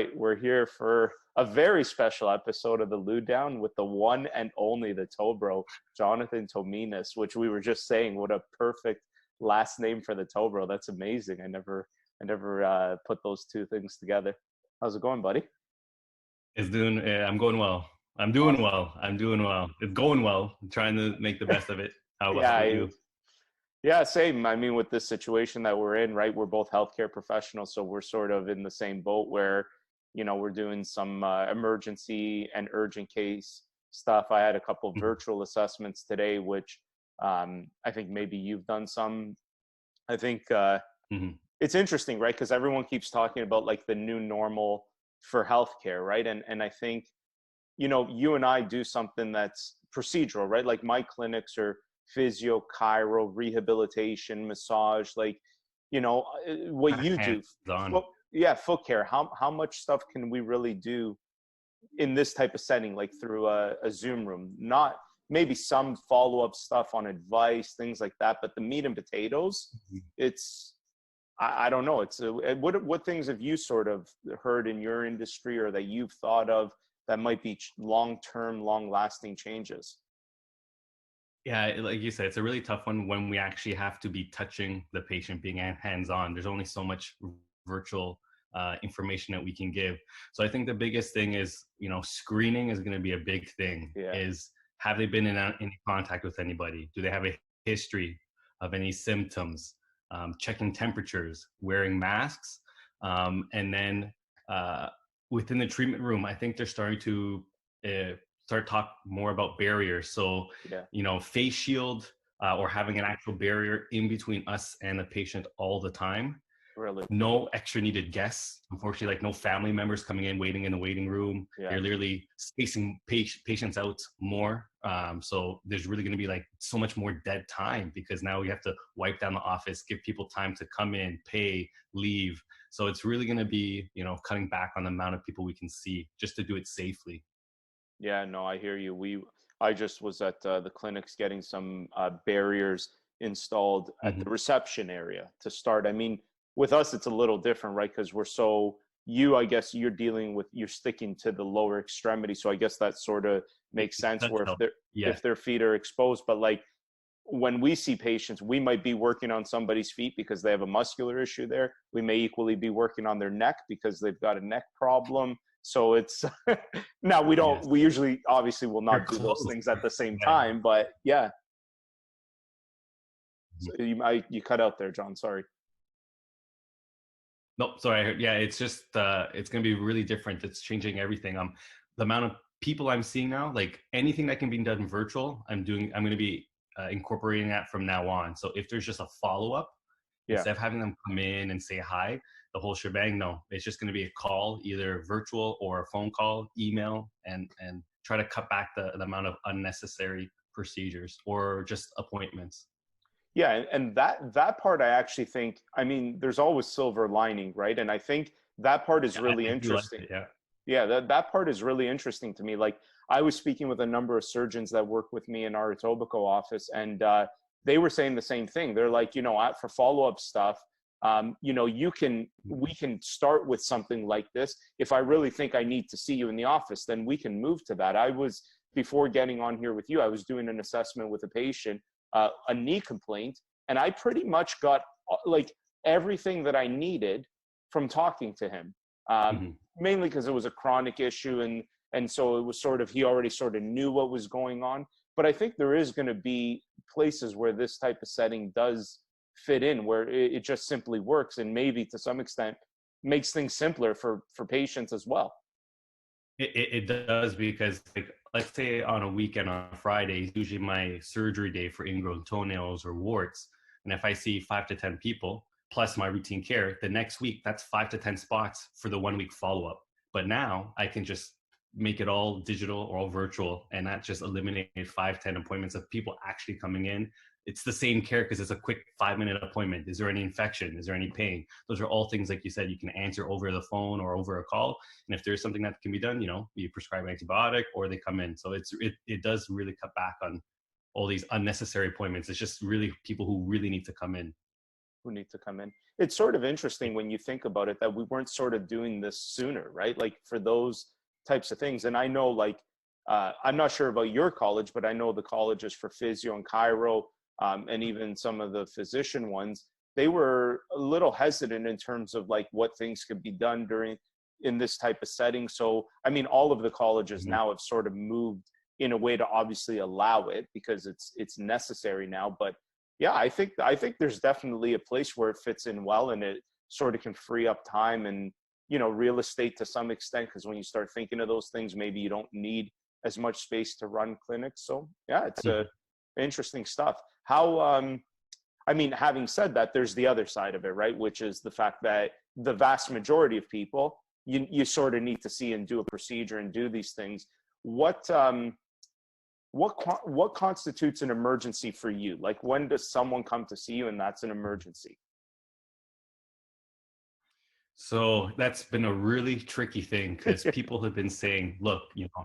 right, we're here for a very special episode of the Lowdown with the one and only the Tobro, Jonathan Tominas, which we were just saying, what a perfect last name for the Tobro. That's amazing. I never put those two things together. How's it going, buddy? I'm going well. I'm doing Awesome. well. I'm doing well. It's going well. I'm trying to make the best of it. How Yeah, about you? yeah, same. I mean, with this situation that we're in, right? We're both healthcare professionals, so we're sort of in the same boat where, we're doing some emergency and urgent case stuff. I had a couple of Mhm. virtual assessments today, which I think maybe you've done some. I think Mhm. it's interesting, right? Because everyone keeps talking about like the new normal for healthcare, right? And I think you and I do something that's procedural, right? Like my clinics are physio, chiro, rehabilitation, massage, like, what you Hands do. on. Foot, yeah, foot care. How much stuff can we really do in this type of setting, like through a Zoom room? Not maybe some follow-up stuff on advice, things like that, but the meat and potatoes, Mhm. it's, I don't know. What things have you sort of heard in your industry or that you've thought of that might be long-term, long-lasting changes? Yeah, like you said, it's a really tough one when we actually have to be touching the patient, being hands on. There's only so much virtual information that we can give. So I think the biggest thing is, screening is going to be a big thing. Yeah, Is have they been in any contact with anybody? Do they have a history of any symptoms? Checking temperatures, wearing masks, and then uh, within the treatment room, I think they're starting to start talk more about barriers. So yeah, face shield or having an actual barrier in between us and the patient all the time. really. No extra needed guests. Unfortunately, like no family members coming in, waiting in the waiting room. Yeah. They're literally spacing patients out more. So there's really going to be like so much more dead time because now we have to wipe down the office, give people time to come in, pay, leave. So it's really going to be, cutting back on the amount of people we can see just to do it safely. Yeah, no, I hear you. I just was at the clinics getting some barriers installed at the Hmm. reception area to start. I mean, with us, it's a little different, right? Because I guess you're sticking to the lower extremity. So I guess that sort of makes It sense does where help. if Yes. their feet are exposed, but like when we see patients, we might be working on somebody's feet because they have a muscular issue there. We may equally be working on their neck because they've got a neck problem. So it's now Yes. we usually obviously will They're not do those close. things at the same Yeah. time, but yeah. So Mhm. you cut out there, John. Sorry. Nope, sorry. Yeah, it's just it's gonna be really different. It's changing everything. The amount of people I'm seeing now, like anything that can be done virtual, I'm gonna be incorporating that from now on. So if there's just a follow up, Yeah. instead of having them come in and say hi, the whole shebang, no, it's just gonna be a call, either virtual or a phone call, email, and try to cut back the amount of unnecessary procedures or just appointments. Yeah, and that part I actually think, I mean, there's always silver lining, right? And I think that part is Yeah, really I do like interesting. it. Yeah. Yeah, that part is really interesting to me. Like I was speaking with a number of surgeons that work with me in our Etobicoke office, and they were saying the same thing. They're like, for follow-up stuff, we can start with something like this. If I really think I need to see you in the office, then we can move to that. Before getting on here with you, I was doing an assessment with a patient, a knee complaint, and I pretty much got like everything that I needed from talking to him. Mhm. Mainly because it was a chronic issue, and so it was sort of he already sort of knew what was going on. But I think there is going to be places where this type of setting does fit in, where it just simply works, and maybe to some extent makes things simpler for patients as well. It does because like let's say on a weekend on a Friday is usually my surgery day for ingrown toenails or warts. And if I see 5 to 10 people plus my routine care, the next week that's 5 to 10 spots for the 1 week follow-up. But now I can just make it all digital or all virtual and that just eliminated 5, 10 appointments of people actually coming in. It's the same care because it's a quick 5 minute appointment. Is there any infection? Is there any pain? Those are all things, like you said, you can answer over the phone or over a call. And if there's something that can be done, you prescribe an antibiotic or they come in. So it does really cut back on all these unnecessary appointments. It's just really people who really need to come in. who need to come in. It's sort of interesting when you think about it that we weren't sort of doing this sooner, right? Like for those types of things. And I know like, I'm not sure about your college, but I know the colleges for physio and chiro, and even some of the physician ones, they were a little hesitant in terms of like what things could be done in this type of setting. So, I mean, all of the colleges now have sort of moved in a way to obviously allow it because it's necessary now. But yeah, I think there's definitely a place where it fits in well, and it sort of can free up time and, you know, real estate to some extent, because when you start thinking of those things, maybe you don't need as much space to run clinics. So yeah, it's interesting stuff. How, I mean, having said that, there's the other side of it, right? Which is the fact that the vast majority of people, you sort of need to see and do a procedure and do these things. What constitutes an emergency for you? Like, when does someone come to see you and that's an emergency? So that's been a really tricky thing, because people have been saying, look, you know,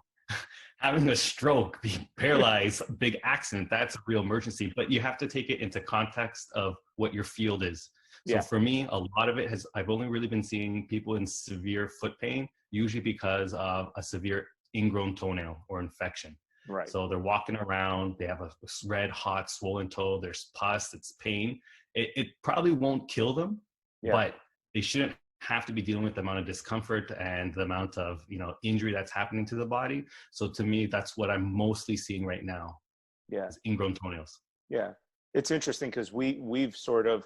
having a stroke, being paralyzed, big accident, that's a real emergency. But you have to take it into context of what your field is. So for me, a lot of it I've only really been seeing people in severe foot pain, usually because of a severe ingrown toenail or infection. Right. So they're walking around, they have a red, hot, swollen toe, there's pus, it's pain. It probably won't kill them, but they shouldn't have to be dealing with the amount of discomfort and the amount of, you know, injury that's happening to the body. So to me, that's what I'm mostly seeing right now. Yeah. Is ingrown toenails. Yeah. It's interesting because we've sort of,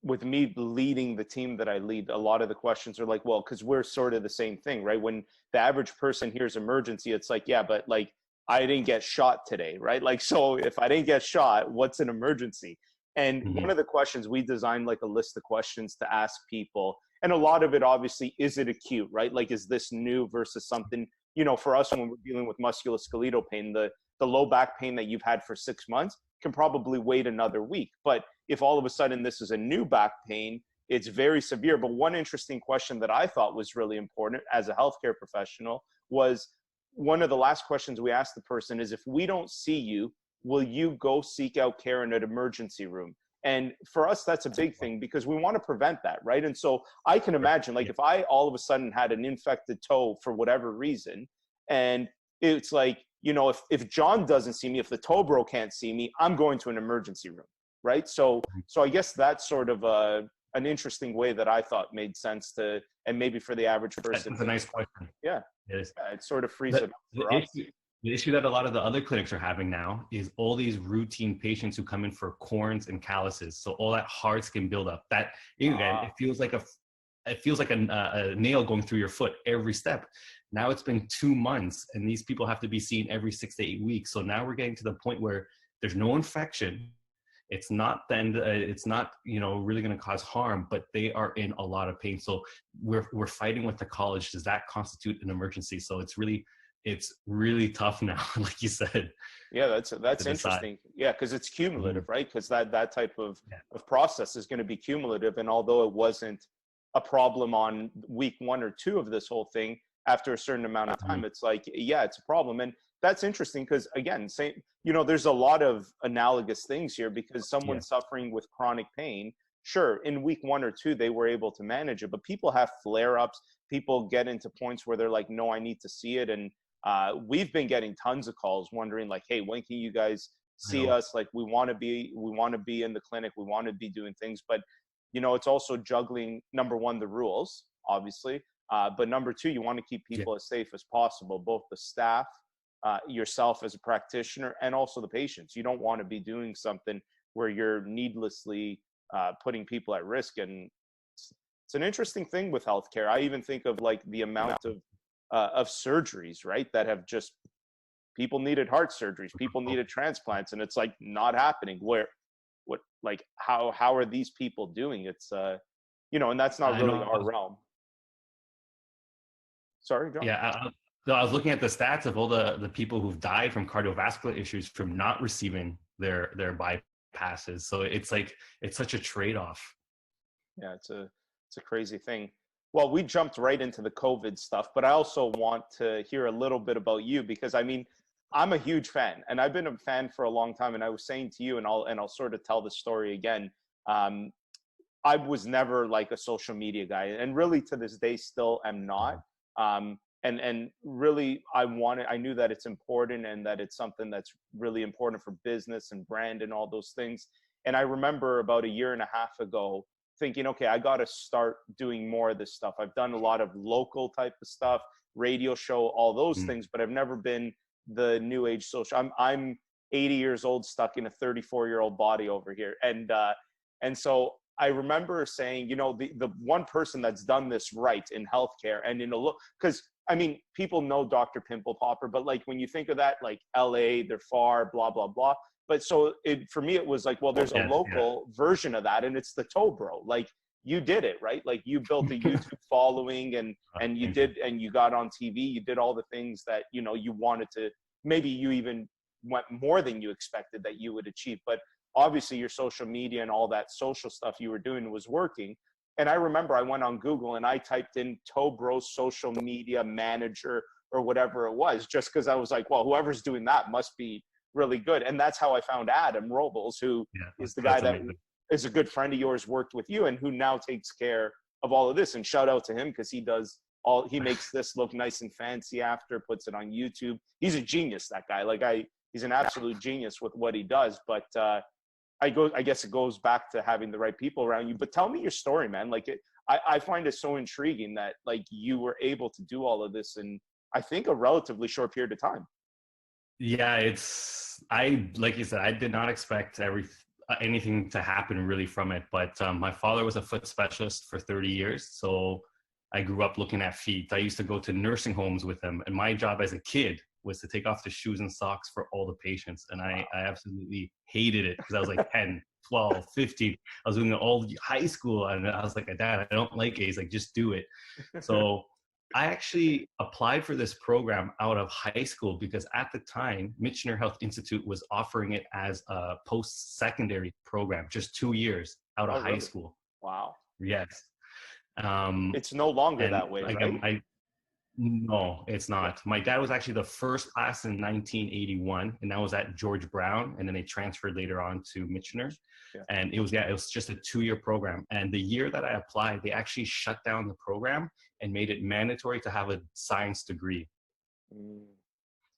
with me leading the team that I lead, a lot of the questions are like, well, because we're sort of the same thing, right? When the average person hears emergency, it's like, yeah, but like, I didn't get shot today, right? Like, so if I didn't get shot, what's an emergency? And one of the questions, we designed like a list of questions to ask people. And a lot of it, obviously, is it acute, right? Like, is this new versus something, you know, for us, when we're dealing with musculoskeletal pain, the low back pain that you've had for 6 months can probably wait another week. But if all of a sudden this is a new back pain, it's very severe. But one interesting question that I thought was really important as a healthcare professional was, one of the last questions we asked the person is, if we don't see you, will you go seek out care in an emergency room? And for us, that's a big thing because we want to prevent that, right? And so I can imagine, like, if I all of a sudden had an infected toe for whatever reason, and it's like, you know, if John doesn't see me, if the toe bro can't see me, I'm going to an emergency room, right? So I guess that's sort of an interesting way that I thought made sense to, and maybe for the average person. That's a nice question. Yeah. It is. It sort of frees it up for us. The issue that a lot of the other clinics are having now is all these routine patients who come in for corns and calluses. So all that hard skin buildup, that again, it feels like a nail going through your foot every step. Now it's been 2 months and these people have to be seen every 6 to 8 weeks. So now we're getting to the point where there's no infection. It's not you know, really going to cause harm, but they are in a lot of pain. So we're fighting with the college. Does that constitute an emergency? So it's really tough now, like you said. Yeah, that's interesting. Yeah, because it's cumulative, right? Because that type of process is going to be cumulative. And although it wasn't a problem on week 1 or 2 of this whole thing, after a certain amount of time, it's like, yeah, it's a problem. And that's interesting because, again, you know, there's a lot of analogous things here, because someone suffering with chronic pain, sure, in week 1 or 2, they were able to manage it, but people have flare-ups. People get into points where they're like, no, I need to see it. And we've been getting tons of calls wondering like, hey, when can you guys see us? Like, we want to be in the clinic. We want to be doing things, but you know, it's also juggling, number one, the rules, obviously. But number 2, you want to keep people as safe as possible, both the staff, yourself as a practitioner, and also the patients. You don't want to be doing something where you're needlessly putting people at risk. And it's an interesting thing with healthcare. I even think of like the amount of surgeries, right, that have just, people needed heart surgeries, people needed transplants, and it's like not happening. How are these people doing? It's you know, and that's not really our realm. Sorry, John. Yeah, I was looking at the stats of all the people who've died from cardiovascular issues from not receiving their bypasses. So it's like, it's such a trade-off. Yeah, it's a crazy thing. Well, we jumped right into the COVID stuff, but I also want to hear a little bit about you, because I mean, I'm a huge fan, and I've been a fan for a long time. And I was saying to you, and I'll sort of tell the story again. I was never like a social media guy, and really to this day still am not. And really, I knew that it's important and that it's something that's really important for business and brand and all those things. And I remember about a year and a half ago thinking, okay, I got to start doing more of this stuff. I've done a lot of local type of stuff, radio show, all those things, but I've never been the new age social. I'm 80 years old, stuck in a 34-year-old body over here. And so I remember saying, you know, the one person that's done this right in healthcare and in a look, because I mean, people know Dr. Pimple Popper, but like when you think of that, like LA, they're far, blah, blah, blah. But so for me, it was like, well, there's a local version of that, and it's the Toe Bro. Like you did it, right? Like you built a YouTube following, and you did, and you got on TV. You did all the things that, you know, you wanted to. Maybe you even went more than you expected that you would achieve. But obviously, your social media and all that social stuff you were doing was working. And I remember I went on Google and I typed in Toe Bro social media manager or whatever it was, just because I was like, well, whoever's doing that must be really good. And that's how I found Adam Robles, who is the guy that is a good friend of yours, worked with you, and who now takes care of all of this. And shout out to him, because he makes this look nice and fancy after, puts it on YouTube. He's a genius, that guy. Like he's an absolute genius with what he does. But I guess it goes back to having the right people around you. But tell me your story, man. Like I find it so intriguing that like you were able to do all of this in, I think, a relatively short period of time. Yeah, like you said, I did not expect anything to happen really from it. But my father was a foot specialist for 30 years. So I grew up looking at feet. I used to go to nursing homes with him. And my job as a kid was to take off the shoes and socks for all the patients. And I absolutely hated it, because I was like 10, 12, 15. I was doing it all high school. And I was like, Dad, I don't like it. He's like, just do it. So I actually applied for this program out of high school, because at the time, Michener Health Institute was offering it as a post-secondary program, just 2 years out of high school. Wow. Yes. It's no longer that way, right? No, it's not. My dad was actually the first class in 1981, and that was at George Brown, and then they transferred later on to Michener. Yeah. And it was just a 2-year program. And the year that I applied, they actually shut down the program and made it mandatory to have a science degree.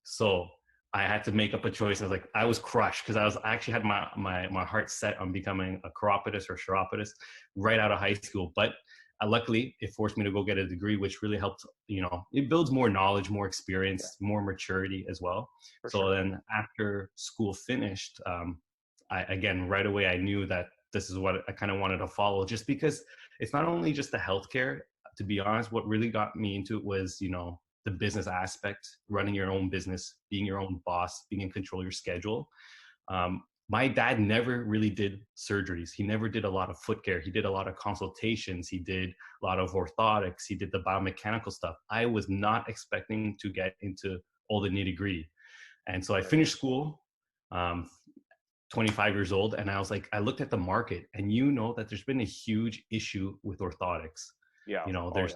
So I had to make up a choice. I was crushed, because I actually had my heart set on becoming a chiropodist or chiropodist right out of high school. But luckily, it forced me to go get a degree, which really helped. You know, it builds more knowledge, more experience, more maturity as well. Then after school finished, right away, I knew that this is what I kind of wanted to follow, just because it's not only just the healthcare. To be honest, what really got me into it was, you know, the business aspect, running your own business, being your own boss, being in control of your schedule. My dad never really did surgeries. He never did a lot of foot care. He did a lot of consultations. He did a lot of orthotics. He did the biomechanical stuff. I was not expecting to get into all the nitty-gritty. And so I finished school, 25 years old, and I looked at the market, and you know that there's been a huge issue with orthotics. Yeah. You know, there's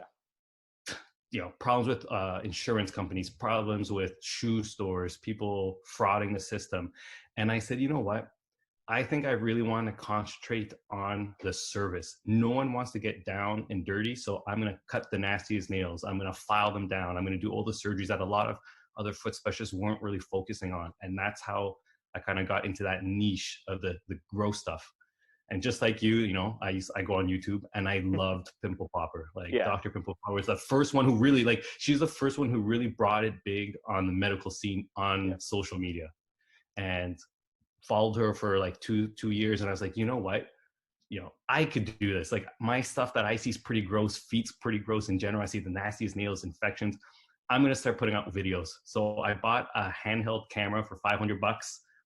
you know, problems with insurance companies, problems with shoe stores, people frauding the system. And I said, you know what? I think I really want to concentrate on the service. No one wants to get down and dirty. So I'm going to cut the nastiest nails. I'm going to file them down. I'm going to do all the surgeries that a lot of other foot specialists weren't really focusing on. And that's how I kind of got into that niche of the gross stuff. And just like you know, I go on YouTube, and I loved Pimple Popper. Dr. Pimple Popper was the first one who really, she's the first one who really brought it big on the medical scene on social media, and followed her for like two years. And I was like, you know what? You know, I could do this. Like, my stuff that I see is pretty gross. Feet's pretty gross in general. I see the nastiest nails, infections. I'm going to start putting out videos. So I bought a handheld camera for $500,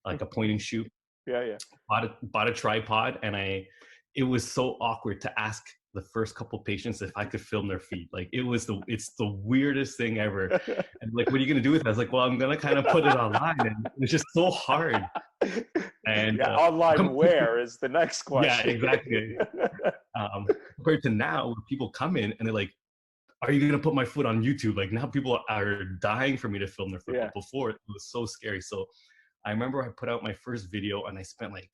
like a point and shoot. Yeah. Bought a tripod, and it was so awkward to ask the first couple patients if I could film their feet. Like, it's the weirdest thing ever. And like, what are you gonna do with it? I was like, well, I'm gonna kind of put it online, and it's just so hard. And online where is the next question? Yeah, exactly. Compared to now, when people come in and they're like, are you gonna put my foot on YouTube? Like, now people are dying for me to film their foot. But before, it was so scary. So I remember I put out my first video, and I spent like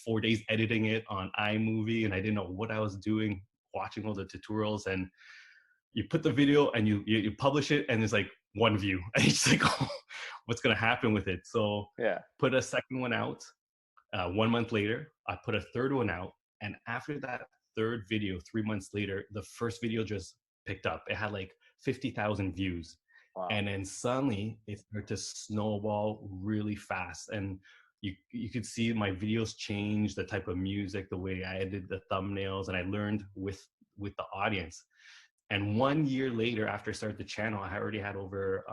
4 days editing it on iMovie, and I didn't know what I was doing, watching all the tutorials. And you put the video and you publish it, and there's like 1 view. And it's like, oh, what's going to happen with it? So Yeah. put a second one out. 1 month later, I put a third one out. And after that third video, 3 months later, the first video just picked up. It had like 50,000 views. Wow. And then suddenly it started to snowball really fast. And you could see my videos change, the type of music, the way I edited the thumbnails, and I learned with the audience. And 1 year later, after I started the channel, I already had over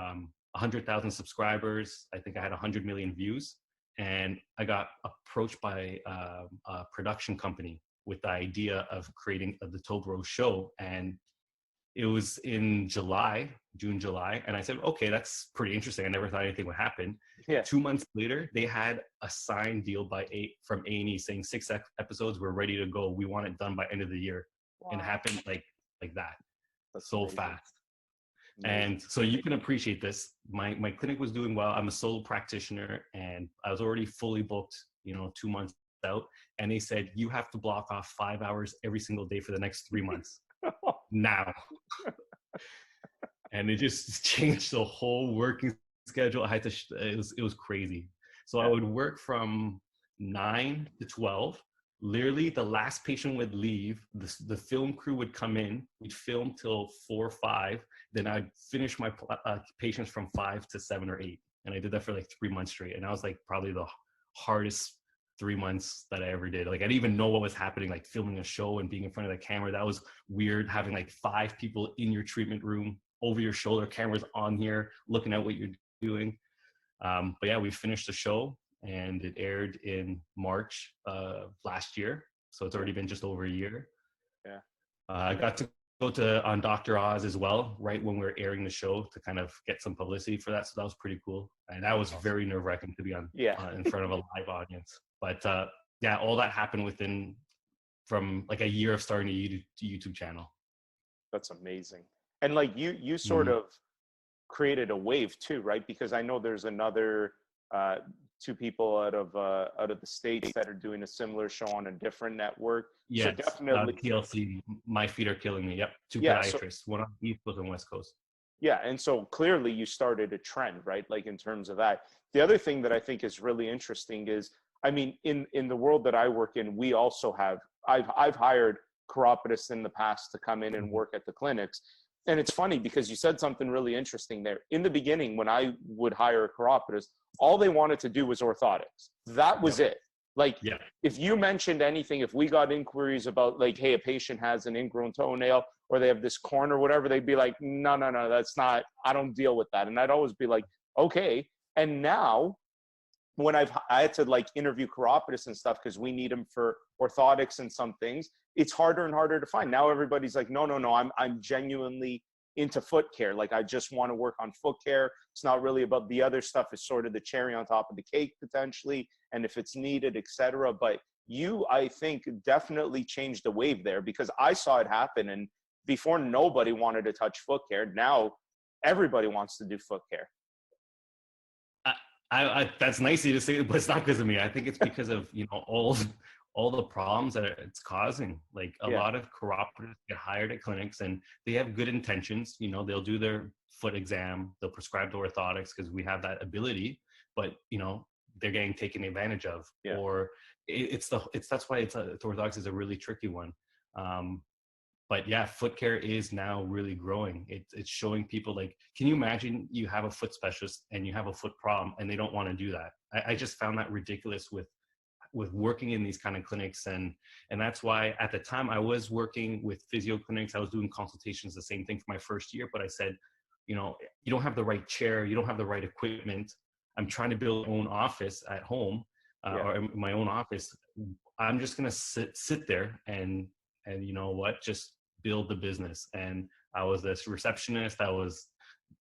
100,000 subscribers. I think I had 100 million views. And I got approached by a production company with the idea of creating the Tobro show. And it was in June, July. And I said, okay, that's pretty interesting. I never thought anything would happen. Yeah. 2 months later, they had a signed deal from A&E saying 6 episodes, we're ready to go. We want it done by end of the year. Wow. And it happened like that. That's so amazing. Fast. Amazing. And so you can appreciate this. My clinic was doing well. I'm a solo practitioner, and I was already fully booked, 2 months out. And they said, you have to block off 5 hours every single day for the next 3 months. Now. And it just changed the whole working schedule. I had to, it was crazy. So I would work from 9 to 12. Literally, the last patient would leave. The film crew would come in. We'd film till 4 or 5. Then I'd finish my patients from 5 to 7 or 8. And I did that for like 3 months straight. And that was like probably the hardest 3 months that I ever did. Like I didn't even know what was happening, like filming a show and being in front of the camera. That was weird, having like 5 people in your treatment room, over your shoulder, cameras on here, looking at what you're doing. But yeah, we finished the show and it aired in March last year. So it's already been just over a year. Yeah. I got to go on Dr. Oz as well, right when we were airing the show, to kind of get some publicity for that. So that was pretty cool. And that was very nerve-wracking to be on in front of a live audience. But yeah, all that happened from like a year of starting a YouTube channel. That's amazing. And like you sort of created a wave too, right? Because I know there's another 2 people out of the States that are doing a similar show on a different network. Yeah, so definitely TLC. My Feet Are Killing Me. Yep, 2 podiatrists, one on the East Coast and West Coast. Yeah, and so clearly you started a trend, right? Like in terms of that. The other thing that I think is really interesting is, I mean, in the world that I work in, we also have, I've hired chiropodists in the past to come in and work at the clinics. And it's funny because you said something really interesting there. In the beginning, when I would hire a chiropodist, all they wanted to do was orthotics. That was it. Like, if you mentioned anything, if we got inquiries about like, hey, a patient has an ingrown toenail or they have this corn or whatever, they'd be like, no, that's not, I don't deal with that. And I'd always be like, okay. And now when I had to like interview chiropodists and stuff, because we need them for orthotics and some things, it's harder and harder to find. Now everybody's like, no, I'm genuinely into foot care. Like I just want to work on foot care. It's not really about the other stuff. It's sort of the cherry on top of the cake potentially, and if it's needed, etc. But you, I think, definitely changed the wave there, because I saw it happen. And before, nobody wanted to touch foot care. Now everybody wants to do foot care. That's nice of you to say, but it's not because of me. I think it's because of all the problems that it's causing. Like a lot of chiropodists get hired at clinics and they have good intentions. They'll do their foot exam, they'll prescribe the orthotics because we have that ability, but they're getting taken advantage of. Or that's why orthotics is a really tricky one. But yeah, foot care is now really growing. It's showing people, like, can you imagine you have a foot specialist and you have a foot problem and they don't want to do that? I just found that ridiculous with working in these kind of clinics. And that's why at the time I was working with physio clinics. I was doing consultations, the same thing for my first year. But I said, you don't have the right chair. You don't have the right equipment. I'm trying to build my own office at home or my own office. I'm just going to sit there and you know what, just build the business. And I was this receptionist. I was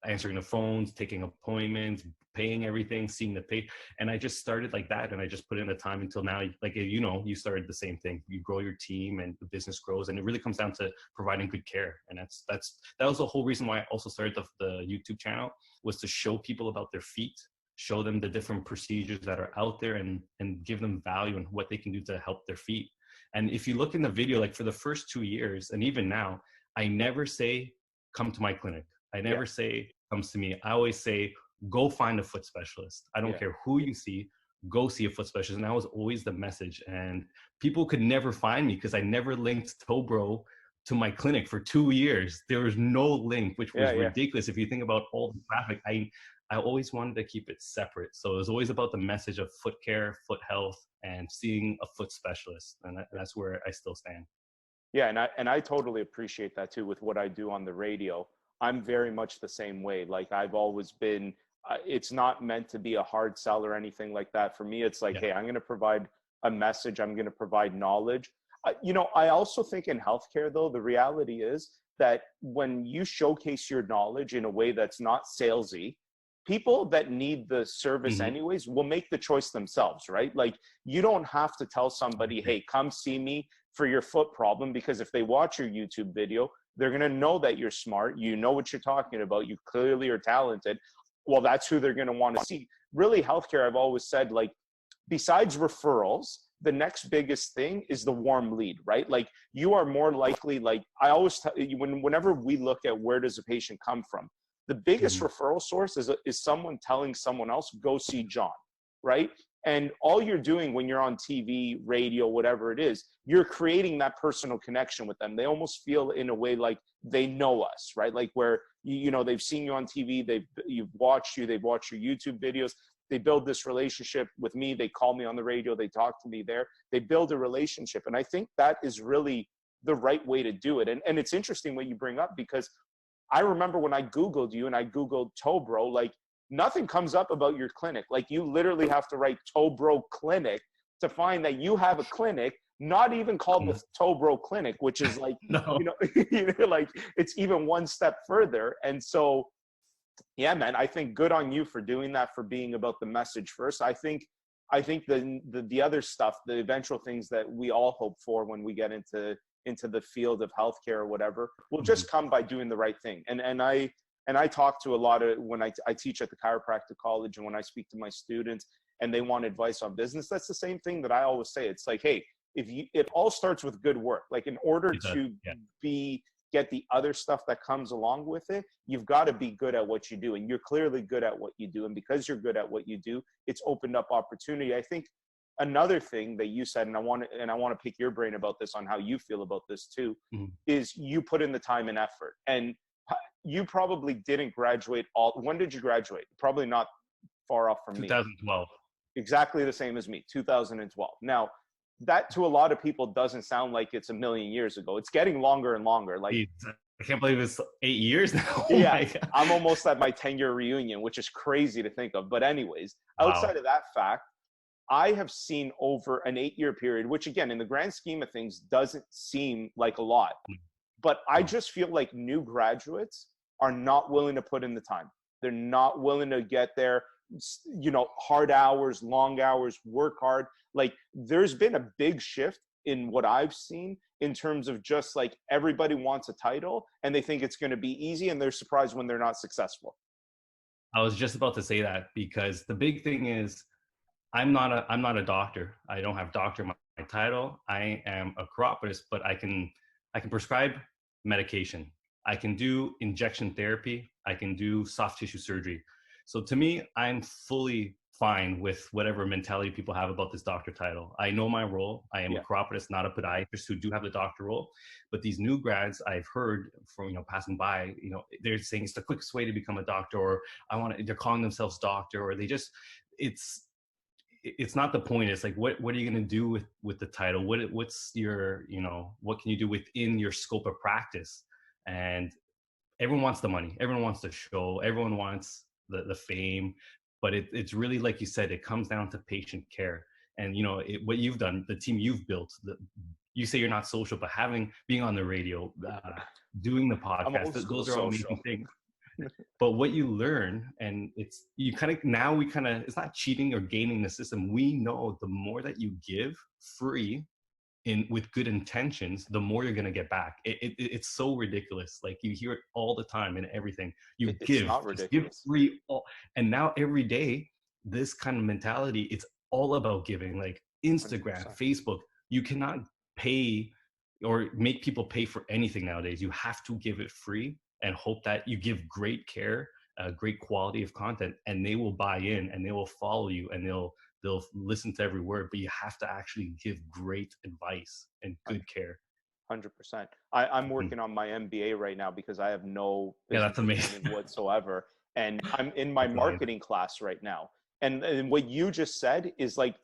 answering the phones, taking appointments, paying everything, seeing the pay. And I just started like that. And I just put in the time until now, like, you started the same thing. You grow your team and the business grows. And it really comes down to providing good care. And that was the whole reason why I also started the YouTube channel, was to show people about their feet, show them the different procedures that are out there, and give them value and what they can do to help their feet. And if you look in the video, like for the first 2 years, and even now, I never say, come to my clinic. I never say, comes to me. I always say, go find a foot specialist. I don't care who you see, go see a foot specialist. And that was always the message. And people could never find me because I never linked Tobro to my clinic for 2 years. There was no link, which was ridiculous. If you think about all the traffic, I always wanted to keep it separate. So it was always about the message of foot care, foot health, and seeing a foot specialist. And that's where I still stand. Yeah, and I totally appreciate that too with what I do on the radio. I'm very much the same way. Like I've always been, it's not meant to be a hard sell or anything like that. For me, it's like, hey, I'm going to provide a message. I'm going to provide knowledge. You know, I also think in healthcare, though, the reality is that when you showcase your knowledge in a way that's not salesy, people that need the service anyways will make the choice themselves, right? Like you don't have to tell somebody, hey, come see me for your foot problem, because if they watch your YouTube video, they're going to know that you're smart. You know what you're talking about. You clearly are talented. Well, that's who they're going to want to see. Really, healthcare, I've always said, like, besides referrals, the next biggest thing is the warm lead, right? Like you are more likely, like I always tell you, whenever we look at where does a patient come from, the biggest referral source is someone telling someone else, go see John, right? And all you're doing when you're on TV, radio, whatever it is, you're creating that personal connection with them. They almost feel in a way like they know us, right? Like where, you know, they've seen you on TV, you've watched you, they've watched your YouTube videos. They build this relationship with me. They call me on the radio. They talk to me there. They build a relationship. And I think that is really the right way to do it. And it's interesting what you bring up, because I remember when I Googled you and I Googled Tobro, like nothing comes up about your clinic. Like you literally have to write Tobro Clinic to find that you have a clinic, not even called the Tobro Clinic, which is like, you know, like it's even one step further. And so, yeah, man, I think good on you for doing that, for being about the message first. I think the other stuff, the eventual things that we all hope for when we get into the field of healthcare or whatever, will just come by doing the right thing. And I talk to a lot of, when I teach at the chiropractic college, and when I speak to my students and they want advice on business, that's the same thing that I always say. It's like, hey, it all starts with good work. Like in order to get the other stuff that comes along with it, you've got to be good at what you do. And you're clearly good at what you do. And because you're good at what you do, it's opened up opportunity. I think another thing that you said, and I want to pick your brain about this, on how you feel about this too, is you put in the time and effort. And you probably didn't graduate when did you graduate? Probably not far off from 2012. Exactly the same as me, 2012. Now, that to a lot of people doesn't sound like it's a million years ago. It's getting longer and longer. Like I can't believe it's 8 years now. Yeah, I'm almost at my 10-year reunion, which is crazy to think of. But anyways, outside of that fact, I have seen over an 8-year period, which again, in the grand scheme of things, doesn't seem like a lot. But I just feel like new graduates are not willing to put in the time. They're not willing to get there, you know, hard hours, long hours, work hard. Like there's been a big shift in what I've seen in terms of just like everybody wants a title and they think it's going to be easy, and they're surprised when they're not successful. I was just about to say that, because the big thing is I'm not a doctor. I don't have doctor in my title. I am a chiropodist, but I can prescribe medication. I can do injection therapy. I can do soft tissue surgery. So to me, I'm fully fine with whatever mentality people have about this doctor title. I know my role. I am a chiropodist, not a podiatrist, who do have the doctor role. But these new grads, I've heard from, you know, passing by, you know, they're saying it's the quickest way to become a doctor, or they're calling themselves doctor, or they just, it's not the point. It's like, what are you going to do with the title? What's your, you know, what can you do within your scope of practice? And everyone wants the money. Everyone wants the show. Everyone wants the fame. But it's really, like you said, it comes down to patient care. And, you know, what you've done, the team you've built, you say you're not social, but being on the radio, doing the podcast, those are all amazing things. But what you learn, and it's not cheating or gaming the system. We know the more that you give free with good intentions, the more you're going to get back. It's so ridiculous. Like you hear it all the time in everything. It's not ridiculous. Give free. And now every day this kind of mentality, it's all about giving. Like Instagram, 100%. Facebook, you cannot pay or make people pay for anything nowadays. You have to give it free and hope that you give great care, great quality of content, and they will buy in and they will follow you and they'll listen to every word. But you have to actually give great advice and good care. 100%. I'm Mhm. working on my MBA right now because I have no Yeah, business that's amazing. training whatsoever. And I'm in my That's amazing. marketing class right now. And what you just said is like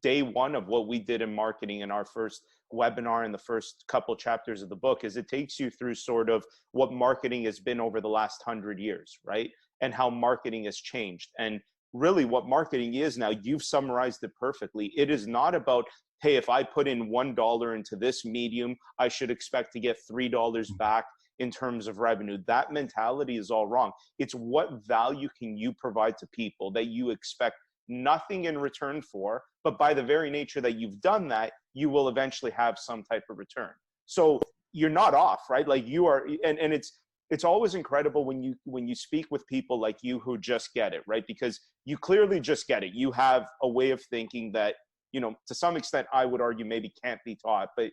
day one of what we did in marketing in our first webinar in the first couple chapters of the book is it takes you through sort of what marketing has been over the last 100 years, right? And how marketing has changed. And really what marketing is now, you've summarized it perfectly. It is not about, hey, if I put in $1 into this medium, I should expect to get $3 back in terms of revenue. That mentality is all wrong. It's what value can you provide to people that you expect nothing in return for, but by the very nature that you've done that, you will eventually have some type of return. So you're not off, right? Like you are, and it's always incredible when you speak with people like you who just get it, right? Because you clearly just get it. You have a way of thinking that, you know, to some extent, I would argue maybe can't be taught, but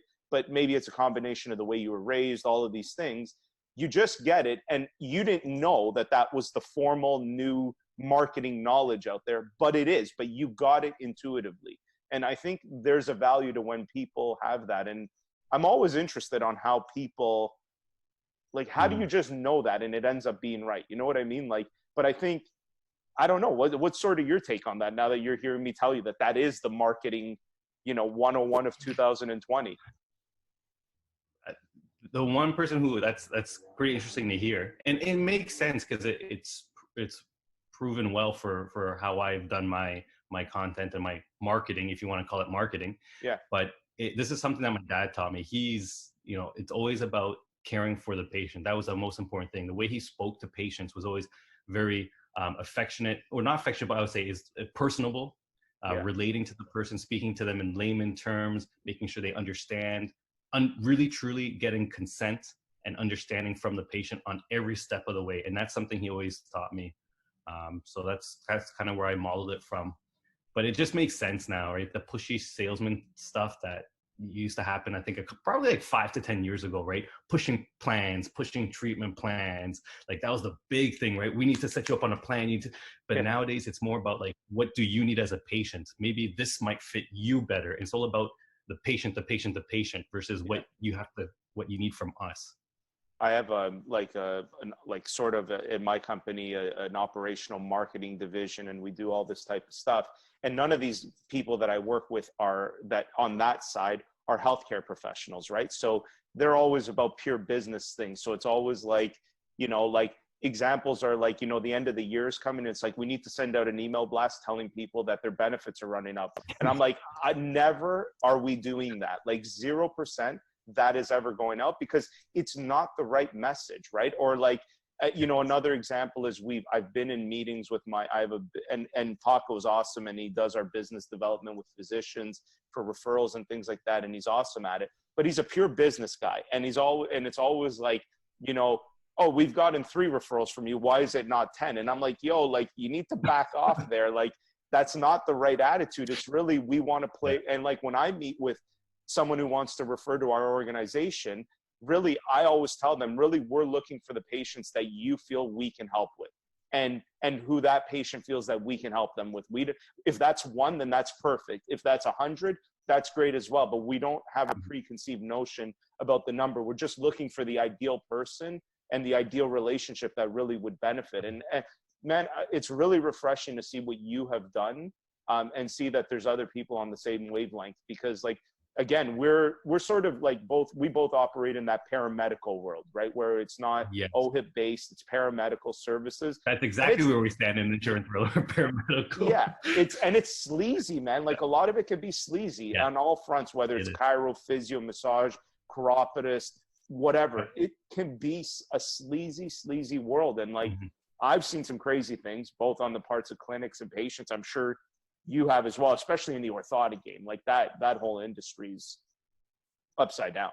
maybe it's a combination of the way you were raised, all of these things. You just get it, and you didn't know that that was the formal new marketing knowledge out there, but it is. But you got it intuitively, and I think there's a value to when people have that. And I'm always interested on how people, like, how do you just know that and it ends up being right? You know what I mean? Like, but I think, I don't know, what's sort of your take on that now that you're hearing me tell you that that is the marketing, you know, 101 of 2020? The one person who that's pretty interesting to hear, and it makes sense because it's proven well for how I've done my content and my marketing, if you want to call it marketing. Yeah. But this is something that my dad taught me. He's, you know, it's always about caring for the patient. That was the most important thing. The way he spoke to patients was always very affectionate, or not affectionate, but I would say is personable, Yeah. relating to the person, speaking to them in layman terms, making sure they understand, really truly getting consent and understanding from the patient on every step of the way. And that's something he always taught me. So that's kind of where I modeled it from. But it just makes sense now, right? The pushy salesman stuff that used to happen, I think probably like 5 to 10 years ago, right? Pushing plans, pushing treatment plans. Like that was the big thing, right? We need to set you up on a plan. But Yeah. nowadays it's more about like, what do you need as a patient? Maybe this might fit you better. It's all about the patient versus what you need from us. I have sort of in my company, an operational marketing division, and we do all this type of stuff. And none of these people that I work with are that on that side are healthcare professionals, right? So they're always about pure business things. So it's always like, you know, like examples are like, you know, the end of the year is coming. It's like, we need to send out an email blast telling people that their benefits are running up. And I'm like, never are we doing that. Like 0% that is ever going out, because it's not the right message, right? Or like, you know, another example is I've been in meetings with and Paco's awesome, and he does our business development with physicians for referrals and things like that, and he's awesome at it. But he's a pure business guy, and it's always like, you know, oh, we've gotten 3 referrals from you. Why is it not 10? And I'm like, yo, like you need to back off there. Like that's not the right attitude. It's really, we want to play. And like when I meet with someone who wants to refer to our organization, really, I always tell them, really, we're looking for the patients that you feel we can help with, and who that patient feels that we can help them with. If that's 1, then that's perfect. If that's 100, that's great as well. But we don't have a preconceived notion about the number. We're just looking for the ideal person and the ideal relationship that really would benefit. And man, it's really refreshing to see what you have done, and see that there's other people on the same wavelength, because like, again, we're sort of like we both operate in that paramedical world, right? Where it's not OHIP based, it's paramedical services. That's exactly where we stand in the insurance world, paramedical. Yeah, it's sleazy, man. Like a lot of it can be sleazy on all fronts, whether it's chiro, physio, massage, chiropodist, whatever. It can be a sleazy world. And like, I've seen some crazy things, both on the parts of clinics and patients. I'm sure you have as well, especially in the orthotic game. Like that whole industry's upside down.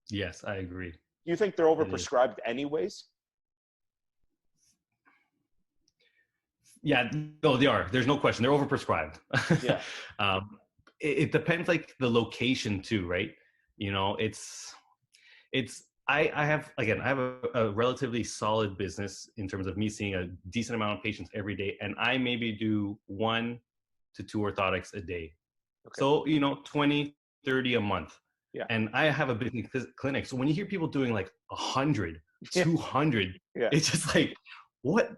Yes, I agree. Do you think they're overprescribed anyways? Yeah, no, they are. There's no question. They're overprescribed. Yeah. um, it depends, like the location too, right? You know, I have, again, I have a relatively solid business in terms of me seeing a decent amount of patients every day, and I maybe do 1 to 2 orthotics a day. Okay. So, you know, 20, 30 a month. Yeah. And I have a business clinic. So when you hear people doing like 100, Yeah. 200, Yeah. it's just like, what?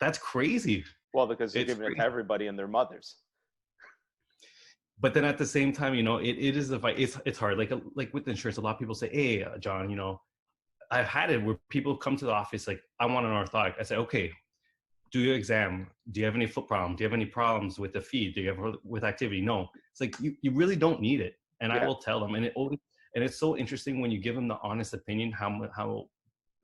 That's crazy. Well, because they're It's giving it to crazy. everybody and their mothers. But then at the same time, you know, it is a fight. It's hard. Like with insurance, a lot of people say, hey, John, you know, I've had it where people come to the office like, I want an orthotic. I say, okay, do your exam. Do you have any foot problems? Do you have any problems with the feed? Do you have with activity? No. It's like you really don't need it. And I Yeah. will tell them. And it's so interesting when you give them the honest opinion, how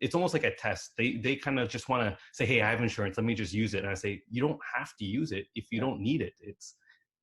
it's almost like a test. They kind of just want to say, hey, I have insurance. Let me just use it. And I say, you don't have to use it if you Yeah. don't need it.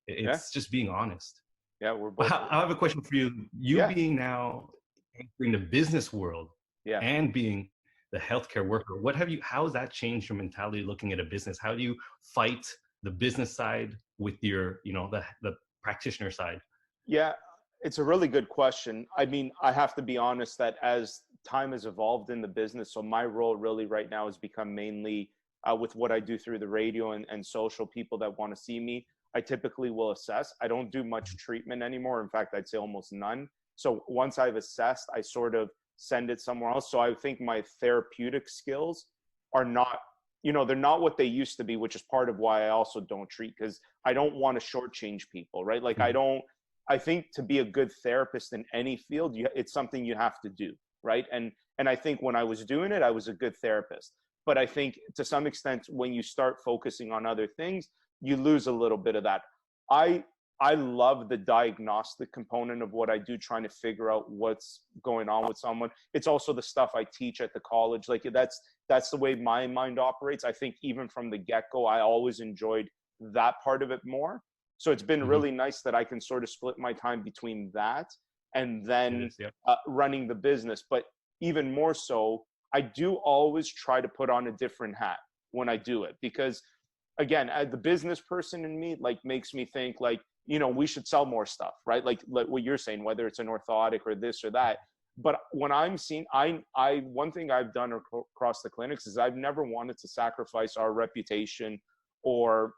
Yeah. It's just being honest. Yeah. We're But both. I have a question for you. You Yeah. being now entering the business world Yeah. and being the healthcare worker, how has that changed your mentality looking at a business? How do you fight the business side with your, you know, the practitioner side? Yeah, it's a really good question. I mean, I have to be honest that as time has evolved in the business, so my role really right now has become mainly with what I do through the radio and social, people that want to see me. I typically will assess. I don't do much treatment anymore. In fact, I'd say almost none. So once I've assessed, I sort of send it somewhere else. So I think my therapeutic skills are not, they're not what they used to be, which is part of why I also don't treat, because I don't want to shortchange people, right? Like Mhm. I think to be a good therapist in any field, it's something you have to do, right? And I think when I was doing it, I was a good therapist. But I think to some extent, when you start focusing on other things, you lose a little bit of that. I I love the diagnostic component of what I do, trying to figure out what's going on with someone. It's also the stuff I teach at the college. Like that's the way my mind operates. I think even from the get-go, I always enjoyed that part of it more. So it's been Mhm. really nice that I can sort of split my time between that and It then is, yeah. running the business. But even more so, I do always try to put on a different hat when I do it, because again, the business person in me like makes me think like, we should sell more stuff, right? Like what you're saying, whether it's an orthotic or this or that. But when I'm seeing, one thing I've done across the clinics is I've never wanted to sacrifice our reputation, or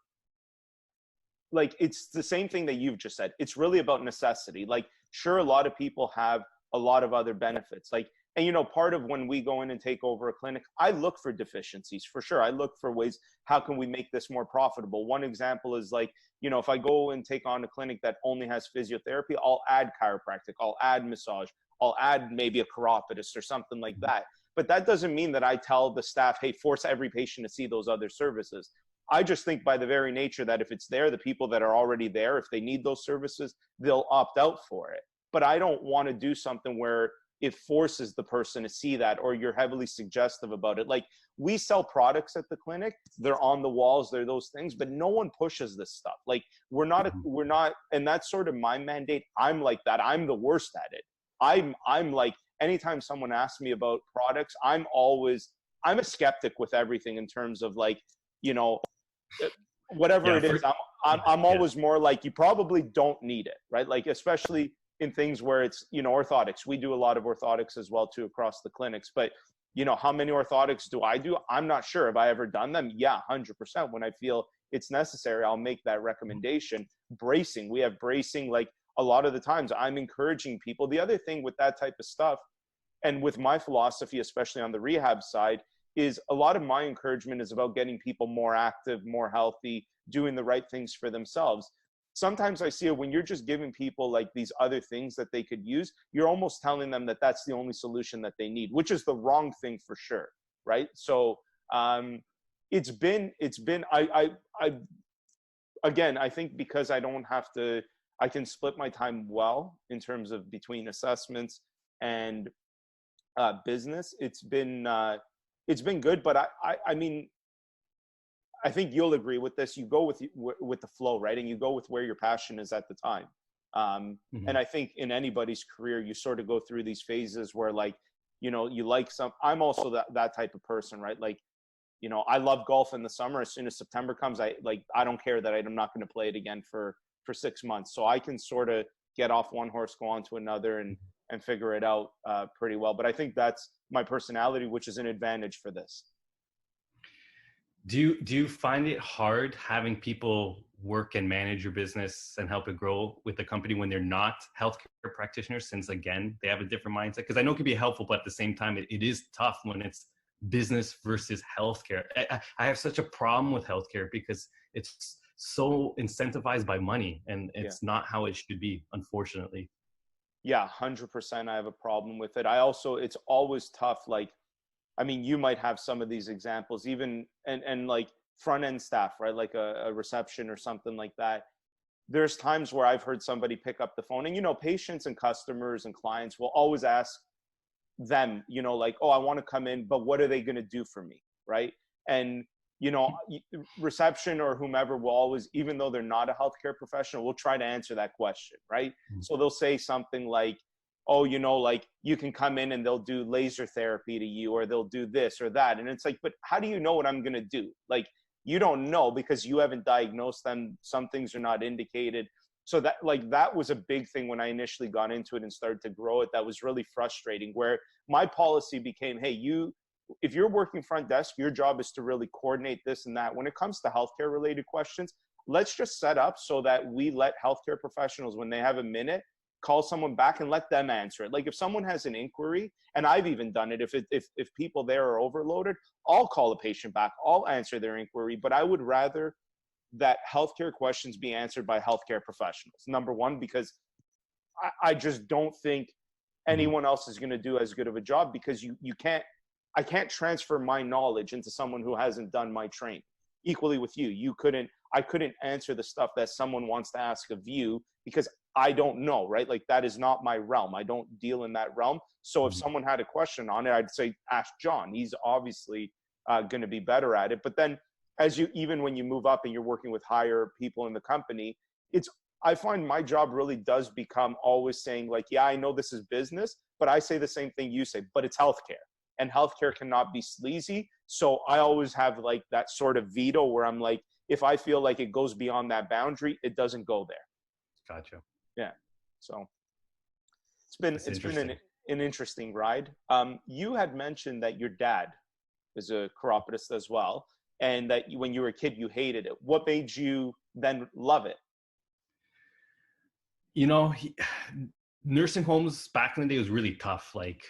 like, it's the same thing that you've just said. It's really about necessity. Like, sure, a lot of people have a lot of other benefits. Like, and part of when we go in and take over a clinic, I look for deficiencies for sure. I look for ways, how can we make this more profitable? One example is like, if I go and take on a clinic that only has physiotherapy, I'll add chiropractic, I'll add massage, I'll add maybe a chiropodist or something like Mhm. that. But that doesn't mean that I tell the staff, hey, force every patient to see those other services. I just think by the very nature that if it's there, the people that are already there, if they need those services, they'll opt out for it. But I don't want to do something where it forces the person to see that, or you're heavily suggestive about it. Like, we sell products at the clinic, they're on the walls, they're those things, but no one pushes this stuff. Like, Mhm. we're not, and that's sort of my mandate. I'm like that. I'm the worst at it. I'm like, anytime someone asks me about products, I'm a skeptic with everything in terms of like, you know, whatever Yeah, it is, yeah, I'm yeah. always more like, you probably don't need it, right? Like, especially in things where it's, orthotics. We do a lot of orthotics as well too across the clinics, but how many orthotics do I do? I'm not sure. Have I ever done them? Yeah, 100%. When I feel it's necessary, I'll make that recommendation. Bracing, we have bracing. Like, a lot of the times I'm encouraging people. The other thing with that type of stuff, and with my philosophy, especially on the rehab side, is a lot of my encouragement is about getting people more active, more healthy, doing the right things for themselves. Sometimes I see it when you're just giving people like these other things that they could use, you're almost telling them that that's the only solution that they need, which is the wrong thing for sure, right? So it's been I again, I think because I don't have to, I can split my time well in terms of between assessments and business. It's been good, but I mean, I think you'll agree with this. You go with the flow, right? And you go with where your passion is at the time. And Mhm. I think in anybody's career, you sort of go through these phases where, like, you like some. I'm also that type of person, right? Like, you know, I love golf in the summer. As soon as September comes, I don't care that I'm not going to play it again for 6 months. So I can sort of get off one horse, go on to another, and figure it out pretty well. But I think that's my personality, which is an advantage for this. Do you find it hard having people work and manage your business and help it grow with the company when they're not healthcare practitioners, since again they have a different mindset? Because I know it can be helpful, but at the same time it is tough when it's business versus healthcare. I have such a problem with healthcare because it's so incentivized by money, and it's not how it should be, unfortunately. Yeah, 100%. I have a problem with it. I also, it's always tough. Like, I mean, you might have some of these examples, even, and like front end staff, right? Like a reception or something like that. There's times where I've heard somebody pick up the phone, and, you know, patients and customers and clients will always ask them, you know, like, oh, I want to come in, but what are they going to do for me? Right. And, you know, reception or whomever will always, even though they're not a healthcare professional, will try to answer that question. Right. Mm-hmm. So they'll say something like, oh, you know, like you can come in and they'll do laser therapy to you, or they'll do this or that. And it's like, but how do you know what I'm going to do? Like, you don't know because you haven't diagnosed them. Some things are not indicated. So that, like, that was a big thing when I initially got into it and started to grow it. That was really frustrating, where my policy became, hey, if you're working front desk, your job is to really coordinate this and that. When it comes to healthcare related questions, let's just set up so that we let healthcare professionals, when they have a minute, call someone back and let them answer it. Like, if someone has an inquiry, and I've even done it, if people there are overloaded, I'll call the patient back, I'll answer their inquiry. But I would rather that healthcare questions be answered by healthcare professionals. Number one, because I just don't think anyone else is going to do as good of a job, because I can't transfer my knowledge into someone who hasn't done my training. Equally with you, I couldn't answer the stuff that someone wants to ask of you, because I don't know, right? Like, that is not my realm. I don't deal in that realm. So if someone had a question on it, I'd say, ask John. He's obviously going to be better at it. But then even when you move up and you're working with higher people in the company, I find my job really does become always saying, like, yeah, I know this is business, but I say the same thing you say, but it's healthcare, and healthcare cannot be sleazy. So I always have like that sort of veto where I'm like, if I feel like it goes beyond that boundary, it doesn't go there. Gotcha. Yeah. So it's been an interesting ride. You had mentioned that your dad is a chiropodist as well, and that when you were a kid, you hated it. What made you then love it? You know, nursing homes back in the day was really tough. Like,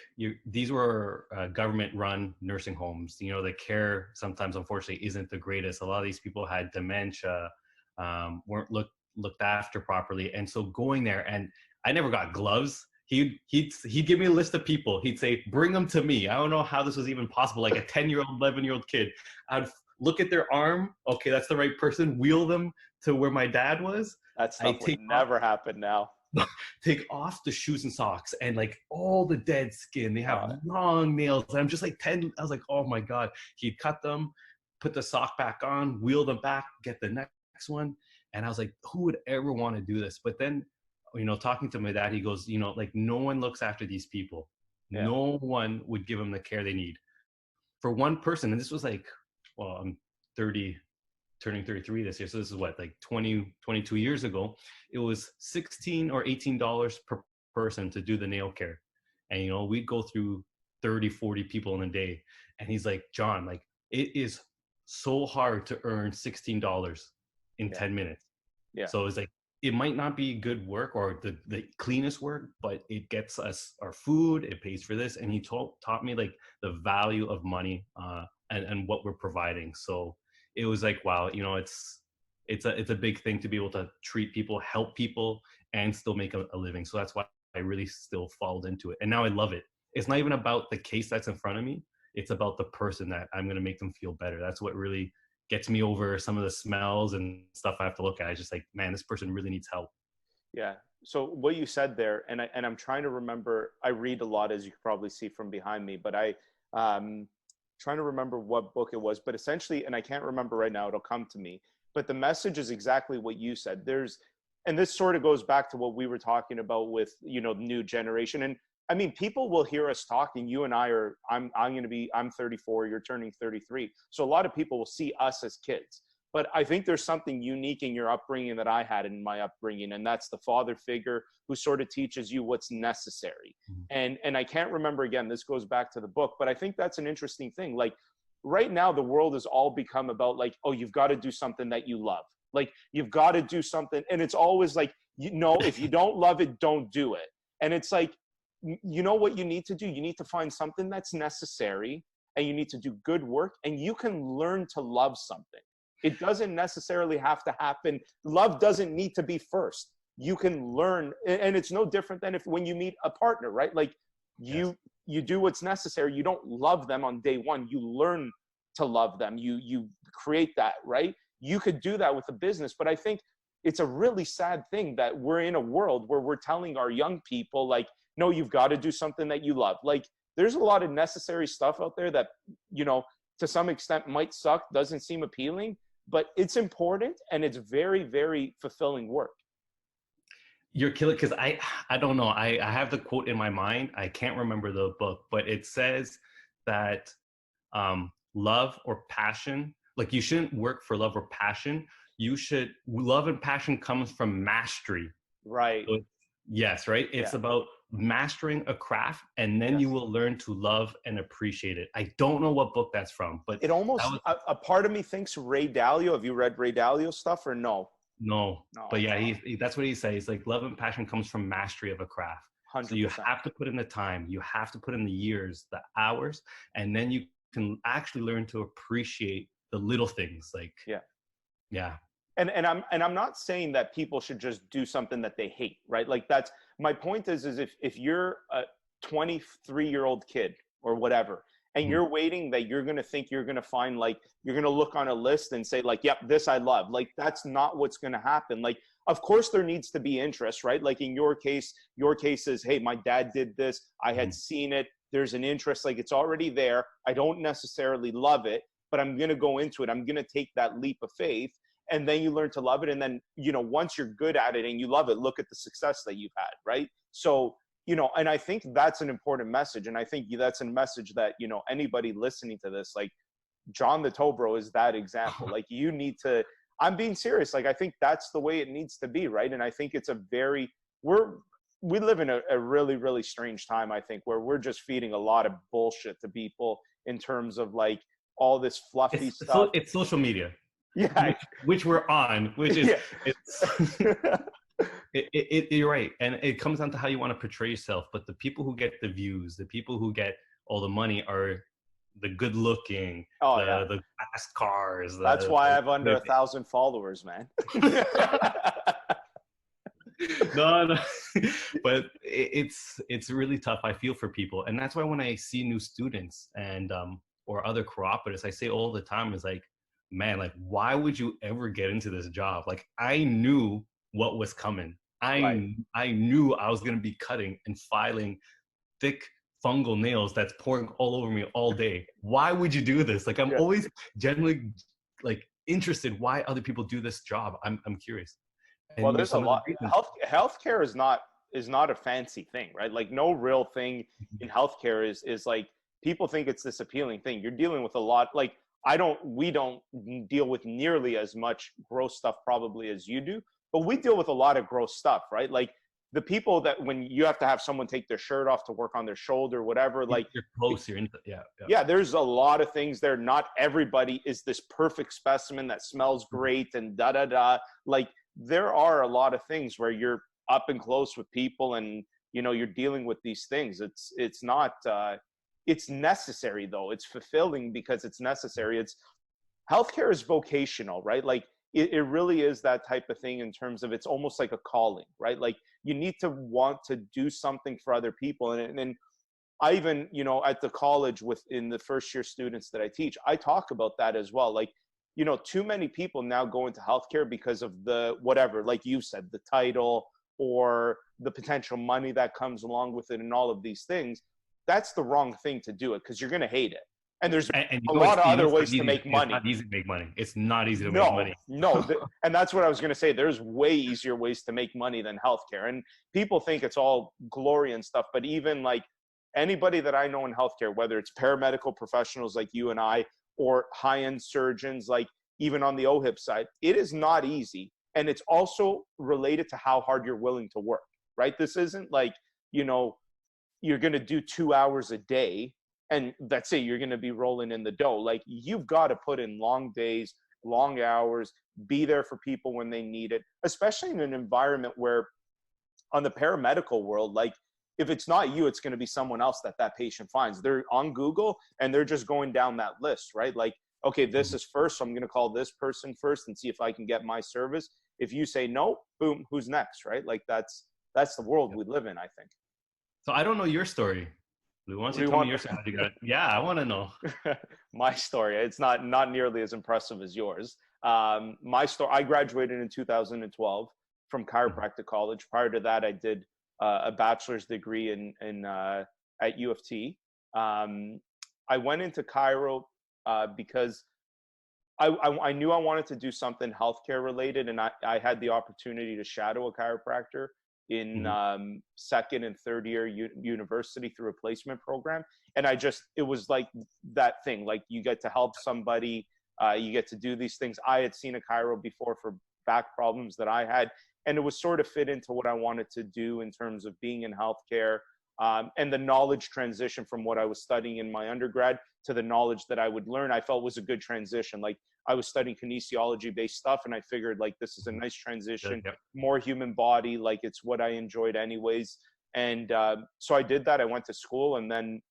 these were government-run nursing homes. You know, the care sometimes, unfortunately, isn't the greatest. A lot of these people had dementia, weren't looked after properly, and so going there, and I never got gloves. He'd give me a list of people. He'd say, "Bring them to me." I don't know how this was even possible. Like a 10-year-old, 11-year-old kid, I'd look at their arm. Okay, that's the right person. Wheel them to where my dad was. That stuff would never happen now. Take off the shoes and socks and like all the dead skin. They have long nails. And I'm just like 10. I was like, oh my God. He'd cut them, put the sock back on, wheel them back, get the next one. And I was like, who would ever want to do this? But then, you know, talking to my dad, he goes, you know, like, no one looks after these people. Yeah. No one would give them the care they need. For one person, and this was like, well, I'm 30, turning 33 this year. So this is what, like 22 years ago. It was $16 or $18 per person to do the nail care. And, you know, we'd go through 30, 40 people in a day. And he's like, John, like, it is so hard to earn $16 in 10 minutes. Yeah. So it's like, it might not be good work or the cleanest work, but it gets us our food, it pays for this. And he taught me like the value of money and what we're providing. So it was like, wow, you know, it's a big thing to be able to treat people, help people, and still make a living. So that's why I really still followed into it. And now I love it. It's not even about the case that's in front of me. It's about the person that I'm going to make them feel better. That's what really gets me over some of the smells and stuff I have to look at. I just like, man, this person really needs help. Yeah. So what you said there, and I'm trying to remember, I read a lot, as you can probably see from behind me, but trying to remember what book it was, but essentially, and I can't remember right now, it'll come to me, but the message is exactly what you said. And this sort of goes back to what we were talking about with, you know, new generation. I mean, people will hear us talking. You and I are, I'm 34, you're turning 33. So a lot of people will see us as kids. But I think there's something unique in your upbringing that I had in my upbringing, and that's the father figure who sort of teaches you what's necessary. And I can't remember, again, this goes back to the book, but I think that's an interesting thing. Like right now, the world has all become about like, oh, you've got to do something that you love. Like you've got to do something. And it's always like, you know, if you don't love it, don't do it. And it's like, you know what you need to do? You need to find something that's necessary, and you need to do good work, and you can learn to love something. It doesn't necessarily have to happen. Love doesn't need to be first. You can learn, and it's no different than when you meet a partner, right? Like you do what's necessary. You don't love them on day one. You learn to love them. You create that, right? You could do that with a business, but I think it's a really sad thing that we're in a world where we're telling our young people, like, no, you've got to do something that you love. Like there's a lot of necessary stuff out there that, you know, to some extent might suck, doesn't seem appealing, but it's important and it's very, very fulfilling work. You're killing, because I don't know. I have the quote in my mind. I can't remember the book, but it says that love or passion, like you shouldn't work for love or passion. You should, love and passion comes from mastery. Right. So, yes, right? It's about mastering a craft, and then you will learn to love and appreciate it. I don't know what book that's from, but it almost, a part of me thinks Ray Dalio. Have you read Ray Dalio stuff or no? No. But yeah, he that's what he says. He's like, love and passion comes from mastery of a craft. 100%. So you have to put in the time, you have to put in the years, the hours, and then you can actually learn to appreciate the little things. Like, yeah. And I'm not saying that people should just do something that they hate, right? Like that's my point is if you're a 23-year-old kid or whatever, and you're waiting that you're going to think you're going to find, like, you're going to look on a list and say like, yep, this I love. Like, that's not what's going to happen. Like, of course there needs to be interest, right? Like in your case is, hey, my dad did this. I had seen it. There's an interest, like it's already there. I don't necessarily love it, but I'm going to go into it. I'm going to take that leap of faith. And then you learn to love it. And then, you know, once you're good at it and you love it, look at the success that you've had, right? So, you know, and I think that's an important message. And I think that's a message that, you know, anybody listening to this, like John the Tobro is that example. Like you need to, I'm being serious. Like, I think that's the way it needs to be, right? And I think it's we live in a really, really strange time, I think, where we're just feeding a lot of bullshit to people in terms of like all this fluffy stuff. It's social media. Yeah, which we're on, which is you're right, and it comes down to how you want to portray yourself. But the people who get the views, the people who get all the money, are the good-looking, the fast cars. That's why I have under 1,000 followers, man. No, but it's really tough. I feel for people, and that's why when I see new students and or other cooperatives, I say all the time is like, man, like, why would you ever get into this job? Like, I knew what was coming. I knew I was going to be cutting and filing thick fungal nails that's pouring all over me all day. Why would you do this? Like, I'm always generally like interested why other people do this job. I'm curious. And well, there's a lot. Healthcare is not a fancy thing, right? Like, no real thing in healthcare is like, people think it's this appealing thing. You're dealing with a lot. Like, we don't deal with nearly as much gross stuff probably as you do, but we deal with a lot of gross stuff, right? Like the people that when you have to have someone take their shirt off to work on their shoulder, whatever, like you're close, you're into, there's a lot of things there. Not everybody is this perfect specimen that smells great and like there are a lot of things where you're up and close with people and, you know, you're dealing with these things. It's not, it's necessary though. It's fulfilling because it's necessary. Healthcare is vocational, right? Like it really is that type of thing in terms of it's almost like a calling, right? Like you need to want to do something for other people. And I even, you know, at the college in the first year students that I teach, I talk about that as well. Like, you know, too many people now go into healthcare because of the, whatever, like you said, the title or the potential money that comes along with it and all of these things. That's the wrong thing to do it because you're going to hate it. And there's And a lot of other ways to make It's money. not easy to make money. It's not easy to make No, money. no. And that's what I was going to say. There's way easier ways to make money than healthcare. And people think it's all glory and stuff, but even like anybody that I know in healthcare, whether it's paramedical professionals like you and I, or high-end surgeons, like even on the OHIP side, it is not easy. And it's also related to how hard you're willing to work, right? This isn't like, you know, you're going to do 2 hours a day and that's it, you're going to be rolling in the dough. Like you've got to put in long days, long hours, be there for people when they need it, especially in an environment where on the paramedical world, like if it's not you, it's going to be someone else that patient finds. They're on Google and they're just going down that list, right? Like, okay, this is first, so I'm going to call this person first and see if I can get my service. If you say no, boom, who's next, right? Like that's the world we live in, I think. So I don't know your story. Lou, why don't you tell me your story? How you got it? Yeah, I want to know. My story, it's not nearly as impressive as yours. My story, I graduated in 2012 from chiropractic college. Prior to that, I did a bachelor's degree at U of T. I went into chiro because I knew I wanted to do something healthcare related, and I had the opportunity to shadow a chiropractor in second and third year university through a placement program. And it was like that thing, like you get to help somebody, you get to do these things. I had seen a chiro before for back problems that I had, and it was sort of fit into what I wanted to do in terms of being in healthcare, and the knowledge transition from what I was studying in my undergrad to the knowledge that I would learn, I felt was a good transition. Like I was studying kinesiology based stuff, and I figured like this is a nice transition, more human body, like it's what I enjoyed anyways. And so I did that. I went to school, and then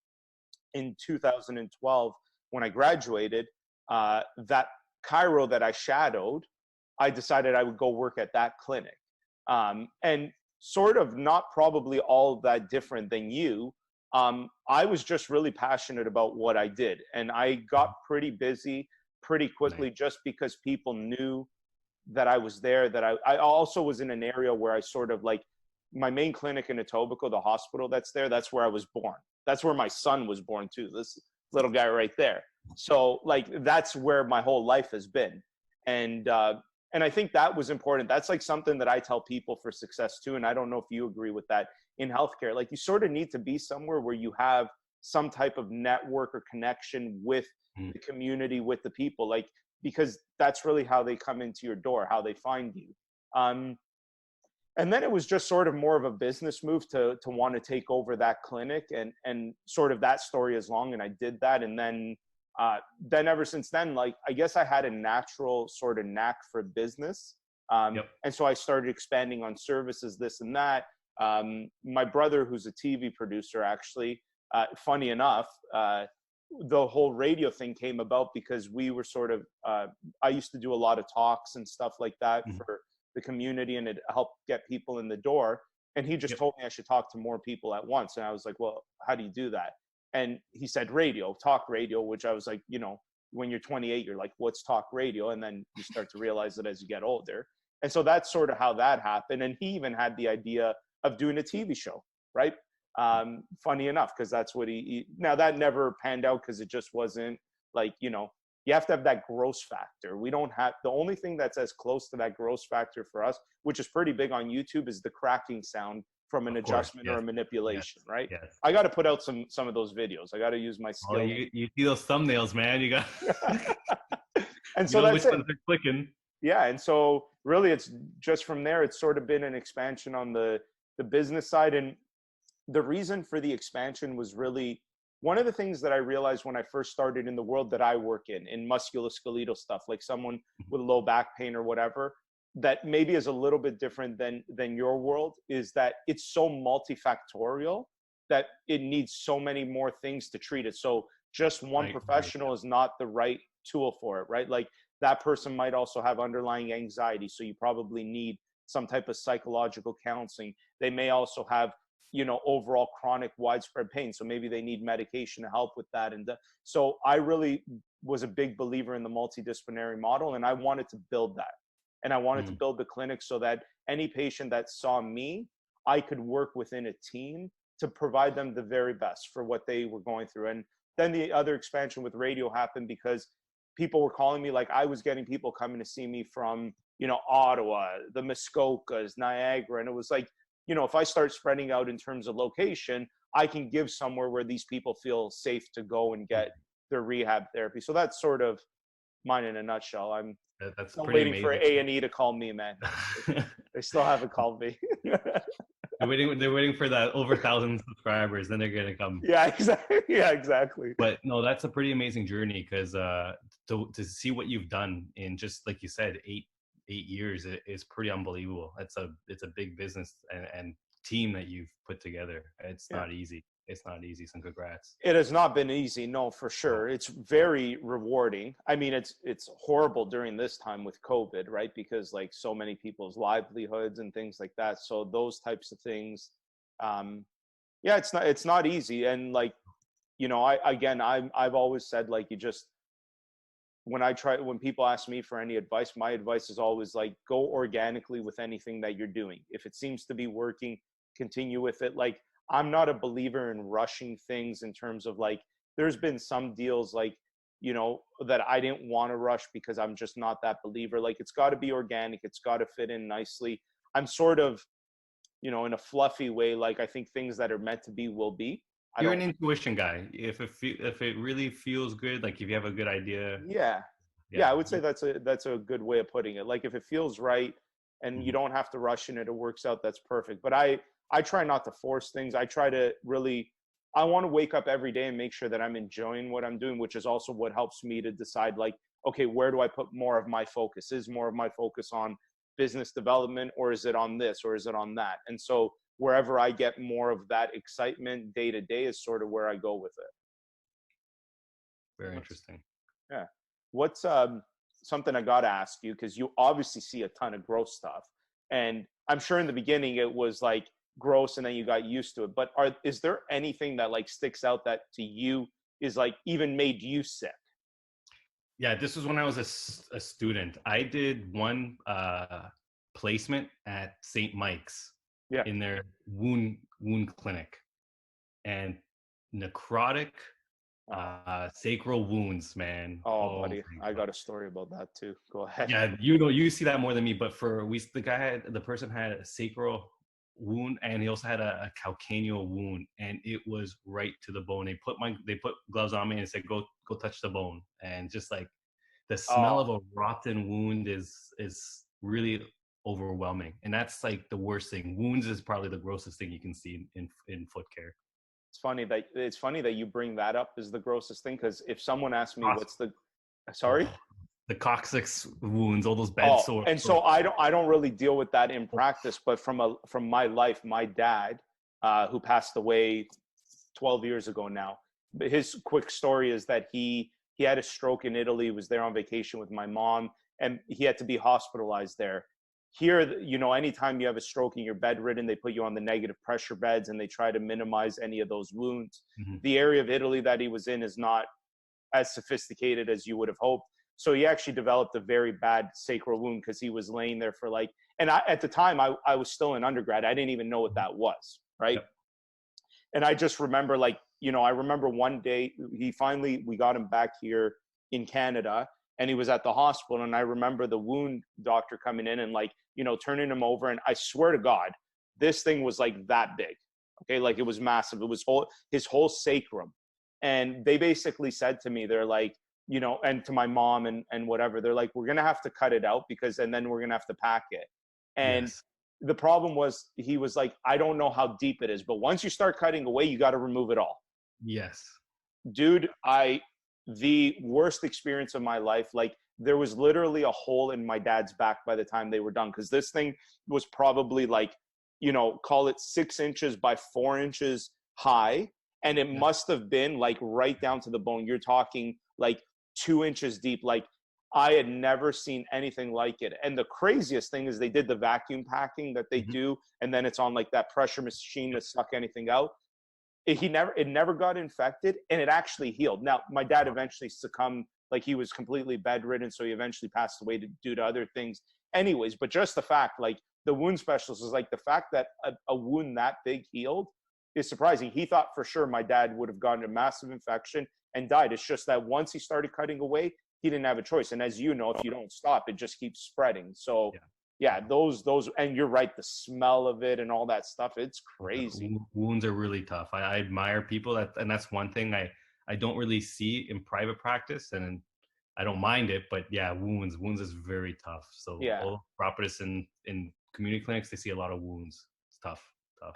in 2012, when I graduated, that chiro that I shadowed, I decided I would go work at that clinic. And sort of not probably all that different than you, I was just really passionate about what I did. And I got pretty busy pretty quickly just because people knew that I was there, that I also was in an area where I sort of like my main clinic in Etobicoke, the hospital that's there, that's where I was born. That's where my son was born too, this little guy right there. So like, that's where my whole life has been. And I think that was important. That's like something that I tell people for success too. And I don't know if you agree with that in healthcare. Like you sort of need to be somewhere where you have some type of network or connection with the community, with the people, like, because that's really how they come into your door, how they find you. And then it was just sort of more of a business move to want to take over that clinic, and sort of that story is long, and I did that. And then ever since then, like, I guess I had a natural sort of knack for business. And so I started expanding on services, this and that. My brother, who's a TV producer, actually, funny enough, the whole radio thing came about because we were sort of, I used to do a lot of talks and stuff like that for the community, and it helped get people in the door. And he just told me I should talk to more people at once. And I was like, well, how do you do that? And he said, talk radio, which I was like, you know, when you're 28, you're like, what's talk radio? And then you start to realize it as you get older. And so that's sort of how that happened. And he even had the idea of doing a TV show, right? Funny enough, because that's what now that never panned out because it just wasn't like, you know, you have to have that gross factor. We don't have, the only thing that's as close to that gross factor for us, which is pretty big on YouTube, is the cracking sound from an adjustment or a manipulation, right? I got to put out some of those videos. I got to use my skill. Oh, you see those thumbnails, man. You got. And so that's which ones are clicking. Yeah, and so really, it's just from there. It's sort of been an expansion on the business side, and the reason for the expansion was really one of the things that I realized when I first started in the world that I work in musculoskeletal stuff, like someone with low back pain or whatever, that maybe is a little bit different than your world, is that it's so multifactorial that it needs so many more things to treat it. So just one professional is not the right tool for it, right? Like that person might also have underlying anxiety. So you probably need some type of psychological counseling. They may also have, you know, overall chronic widespread pain. So maybe they need medication to help with that. And so I really was a big believer in the multidisciplinary model, and I wanted to build that. And I wanted to build the clinic so that any patient that saw me, I could work within a team to provide them the very best for what they were going through. And then the other expansion with radio happened because people were calling me. Like I was getting people coming to see me from, Ottawa, the Muskokas, Niagara. And it was like, if I start spreading out in terms of location, I can give somewhere where these people feel safe to go and get their rehab therapy. So that's sort of mine in a nutshell. I'm That's still pretty waiting for amazing. A&E to call me, man. They still haven't called me. They're waiting for that over 1,000 subscribers, then they're gonna come. Yeah, exactly. Yeah, exactly. But no, that's a pretty amazing journey, because to see what you've done in just like you said, eight years is pretty unbelievable. It's a big business and team that you've put together. It's not easy. It's not easy. So congrats. It has not been easy, no, for sure. It's very rewarding. I mean, it's horrible during this time with COVID, right? Because like so many people's livelihoods and things like that. So those types of things, it's not easy. And like, I've always said, like, when people ask me for any advice, my advice is always like, go organically with anything that you're doing. If it seems to be working, continue with it. Like, I'm not a believer in rushing things in terms of like, there's been some deals like, that I didn't want to rush because I'm just not that believer. Like, it's got to be organic. It's got to fit in nicely. I'm sort of, in a fluffy way, like I think things that are meant to be will be. You're an intuition guy. If it really feels good, like if you have a good idea. Yeah, I would say that's a good way of putting it. Like if it feels right and you don't have to rush in it, it works out. That's perfect. But I try not to force things. I try to really, I want to wake up every day and make sure that I'm enjoying what I'm doing, which is also what helps me to decide like, okay, where do I put more of my focus? Is more of my focus on business development, or is it on this, or is it on that? And so wherever I get more of that excitement day to day is sort of where I go with it. Very interesting. Yeah. What's something I got to ask you, because you obviously see a ton of growth stuff, and I'm sure in the beginning it was like gross and then you got used to it, but is there anything that like sticks out that to you is like even made you sick? Yeah, this was when I was a student. I did one placement at St. Mike's in their wound clinic, and necrotic sacral wounds, man. Oh buddy, I got a story about that too. Go ahead. Yeah, you see that more than me, but the person had a sacral wound, and he also had a calcaneal wound, and it was right to the bone. They put gloves on me and said, go touch the bone. And just like the smell of a rotten wound is really overwhelming. And that's like the worst thing. Wounds is probably the grossest thing you can see in foot care. It's funny that you bring that up as the grossest thing, because if someone asked me the coccyx wounds, all those bad sores. And so I don't really deal with that in practice, but from my life, my dad, who passed away 12 years ago now, his quick story is that he had a stroke in Italy, was there on vacation with my mom, and he had to be hospitalized there. Here, anytime you have a stroke and you're bedridden, they put you on the negative pressure beds and they try to minimize any of those wounds. Mm-hmm. The area of Italy that he was in is not as sophisticated as you would have hoped. So he actually developed a very bad sacral wound because he was laying there for like, and at the time I was still in undergrad. I didn't even know what that was, right? Yep. And I just remember I remember one day we got him back here in Canada, and he was at the hospital, and I remember the wound doctor coming in and turning him over, and I swear to God, this thing was like that big, okay? Like it was massive. It was his whole sacrum. And they basically said to me, they're like, and to my mom and whatever, they're like, we're going to have to cut it out and then we're going to have to pack it. And the problem was, he was like, I don't know how deep it is, but once you start cutting away, you got to remove it all. Yes. Dude, the worst experience of my life, like there was literally a hole in my dad's back by the time they were done. Cause this thing was probably like, call it 6 inches by 4 inches high. And it must have been like right down to the bone. You're talking like 2 inches deep. Like I had never seen anything like it. And the craziest thing is they did the vacuum packing that they do. And then it's on like that pressure machine to suck anything out. It never got infected, and it actually healed. Now, my dad eventually succumbed, like he was completely bedridden. So he eventually passed away due to other things anyways. But just the fact, like the wound specialist was like, the fact that a wound that big healed is surprising. He thought for sure my dad would have gotten a massive infection. and died. It's just that once he started cutting away, he didn't have a choice. And as you know, if you don't stop, it just keeps spreading. So yeah, those, and you're right, the smell of it and all that stuff, it's crazy. Wounds are really tough. I admire people and that's one thing I don't really see in private practice, and I don't mind it, but yeah, wounds is very tough. So Yeah. all propertists in community clinics, they see a lot of wounds. It's tough.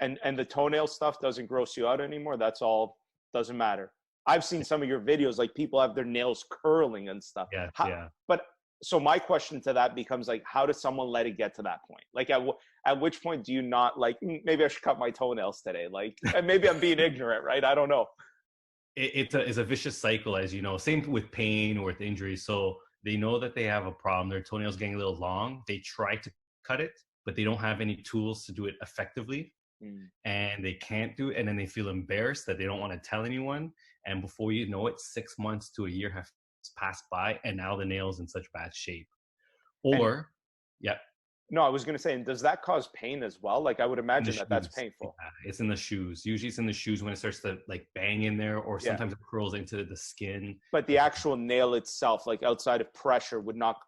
And the toenail stuff doesn't gross you out anymore. That's all, doesn't matter. I've seen some of your videos, like people have their nails curling and stuff. Yeah. But so my question to that becomes like, how does someone let it get to that point? Like at which point do you not like, maybe I should cut my toenails today? Like, and maybe I'm being ignorant, right? I don't know. It's a vicious cycle, as you know. Same with pain or with injuries. So they know that they have a problem. Their toenails getting a little long. They try to cut it, but they don't have any tools to do it effectively. And they can't do it. And then they feel embarrassed that they don't want to tell anyone. And before you know it, 6 months to a year have passed by, and now the nail's in such bad shape. Or, No, I was going to say, and does that cause pain as well? Like I would imagine that's painful. Yeah, it's in the shoes. Usually it's in the shoes when it starts to like bang in there, or sometimes it curls into the skin. But the actual nail itself, like outside of pressure, would not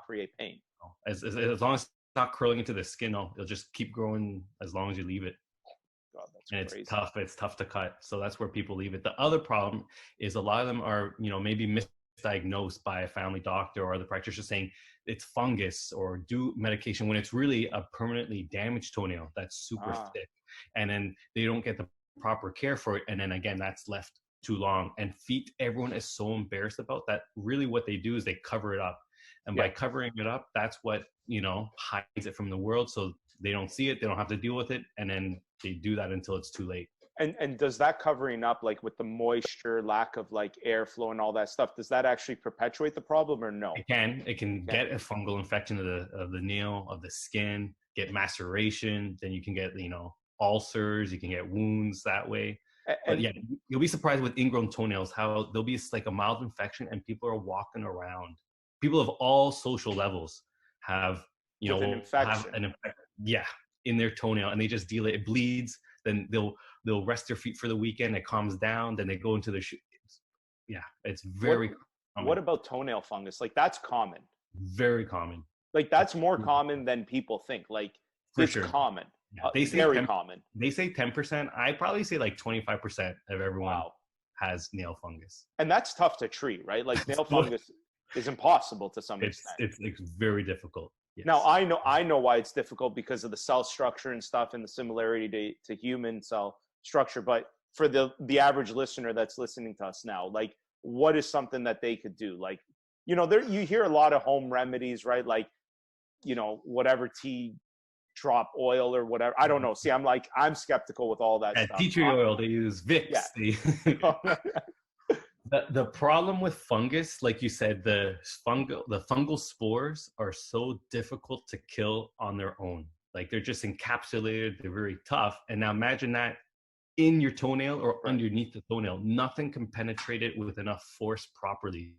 create pain. As long as it's not curling into the skin, it'll just keep growing as long as you leave it. God, that's and crazy. It's tough to cut. So that's where people leave it. The other problem is a lot of them are, maybe misdiagnosed by a family doctor or the practitioner saying it's fungus or do medication, when it's really a permanently damaged toenail that's super thick. And then they don't get the proper care for it. And then again, that's left too long. And feet, everyone is so embarrassed about that. Really what they do is they cover it up. And by covering it up, that's what, hides it from the world. So they don't see it, they don't have to deal with it. And then they do that until it's too late. And does that covering up, like with the moisture, lack of like airflow and all that stuff, does that actually perpetuate the problem or no? It can get a fungal infection of the nail, of the skin, get maceration. Then you can get, ulcers, you can get wounds that way. But yeah, you'll be surprised with ingrown toenails, how there'll be like a mild infection and people are walking around. People of all social levels have, an infection. In their toenail, and they just deal it. It bleeds. Then they'll rest their feet for the weekend. It calms down. Then they go into their shoes. It's very common. What about toenail fungus? Like that's common. Very common. Like that's more common than people think. Like it's common. Yeah. They say very common. They say 10%. I probably say like 25% of everyone has nail fungus. And that's tough to treat, right? Like nail fungus is impossible to some extent. It's very difficult. Yes. Now I know why it's difficult, because of the cell structure and stuff and the similarity to human cell structure. But for the average listener that's listening to us now, like what is something that they could do? Like, you hear a lot of home remedies, right? Like, whatever tea drop oil or whatever. I don't know. See, I'm skeptical with all that stuff. Tea tree oil, they use Vicks. Yeah. The problem with fungus, like you said, the fungal spores are so difficult to kill on their own. Like they're just encapsulated, they're very tough. And now imagine that in your toenail or underneath the toenail, nothing can penetrate it with enough force properly.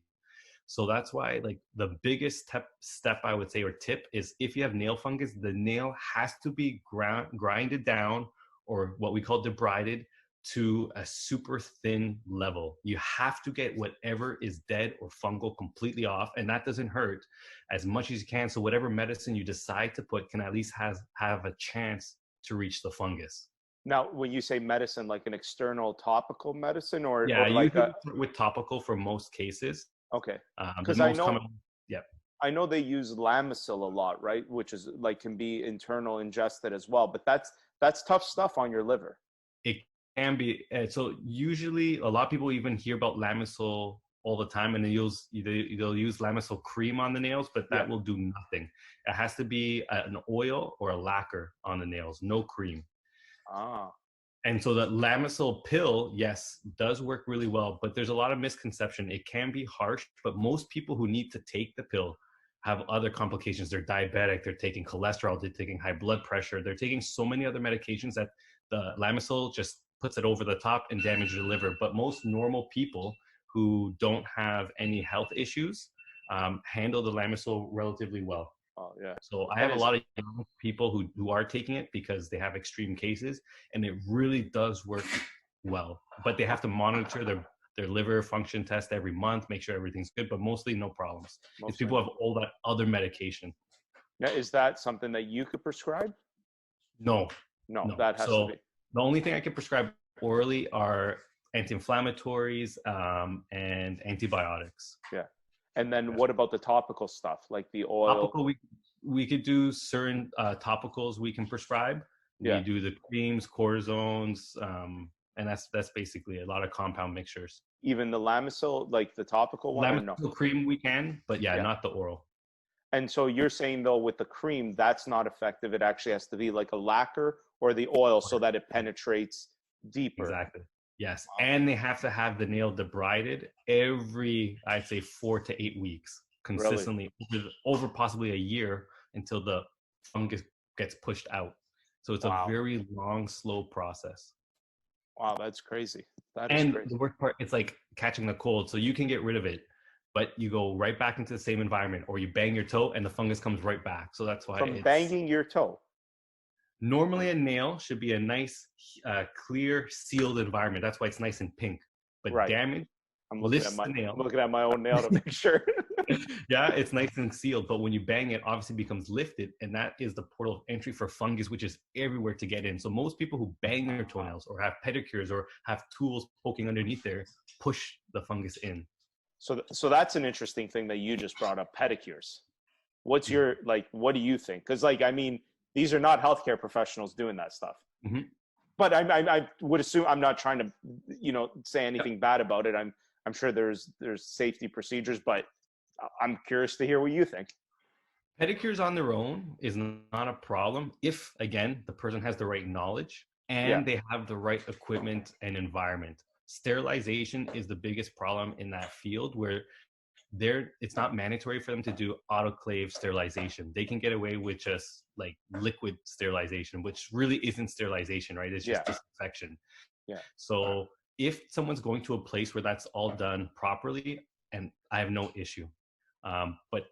So that's why, like, the biggest step I would say, or tip, is if you have nail fungus, the nail has to be grinded down, or what we call debrided, to a super thin level. You have to get whatever is dead or fungal completely off, and that doesn't hurt, as much as you can. So whatever medicine you decide to put can at least have a chance to reach the fungus. Now, when you say medicine, like an external topical medicine, or like with topical for most cases. Okay, because I know they use Lamisil a lot, right? Which is like can be internal ingested as well, but that's tough stuff on your liver. It can be. So usually, a lot of people even hear about Lamisil all the time, and they'll use Lamisil cream on the nails, but that will do nothing. It has to be an oil or a lacquer on the nails, no cream. And so the Lamisil pill, yes, does work really well, but there's a lot of misconception. It can be harsh, but most people who need to take the pill have other complications. They're diabetic, they're taking cholesterol, they're taking high blood pressure, they're taking so many other medications that the Lamisil just puts it over the top and damages the liver. But most normal people who don't have any health issues handle the Lamisil relatively well. Oh, yeah. So I have a lot of young people who are taking it because they have extreme cases, and it really does work well. But they have to monitor their liver function test every month, make sure everything's good, but mostly no problems. It's Mostly. people have all that other medication. Now, is that something that you could prescribe? No, No, no. that has to So be. the only thing I can prescribe orally are anti-inflammatories and antibiotics. Yeah. And then what about the topical stuff, like the oil? Topical, we could do certain topicals we can prescribe. Yeah. We do the creams, cortisones, and that's basically a lot of compound mixtures. Even the Lamisil, like the topical one, or no? Lamisil cream we can, but yeah, Yeah. not the oral. And so you're saying though with the cream, that's not effective. It actually has to be like a lacquer or the oil so that it penetrates deeper. Exactly. Yes. And they have to have the nail debrided every, I'd say 4 to 8 weeks consistently over possibly a year until the fungus gets pushed out. So it's a very long, slow process. Wow, that's crazy. That is and crazy. The worst part, it's like catching a cold. So you can get rid of it, but you go right back into the same environment, or you bang your toe and the fungus comes right back. So that's why From banging your toe. Normally, a nail should be a nice, clear, sealed environment. That's why it's nice and pink. But damage lifts the nail. I'm looking at my own nail to make sure. Yeah, it's nice and sealed. But when you bang it, obviously becomes lifted. And that is the portal of entry for fungus, which is everywhere to get in. So most people who bang their toenails or have pedicures or have tools poking underneath there push the fungus in. So that's an interesting thing that you just brought up, pedicures. What's your, like, what do you think? Because, like, I mean, these are not healthcare professionals doing that stuff. Mm-hmm. But I would assume, I'm not trying to, say anything bad about it. I'm sure there's safety procedures, but I'm curious to hear what you think. Pedicures on their own is not a problem if, again, the person has the right knowledge and they have the right equipment and environment. Sterilization is the biggest problem in that field, where it's not mandatory for them to do autoclave sterilization. They can get away with just like liquid sterilization, which really isn't sterilization, right? It's just disinfection. Yeah. So if someone's going to a place where that's all done properly, and I have no issue, but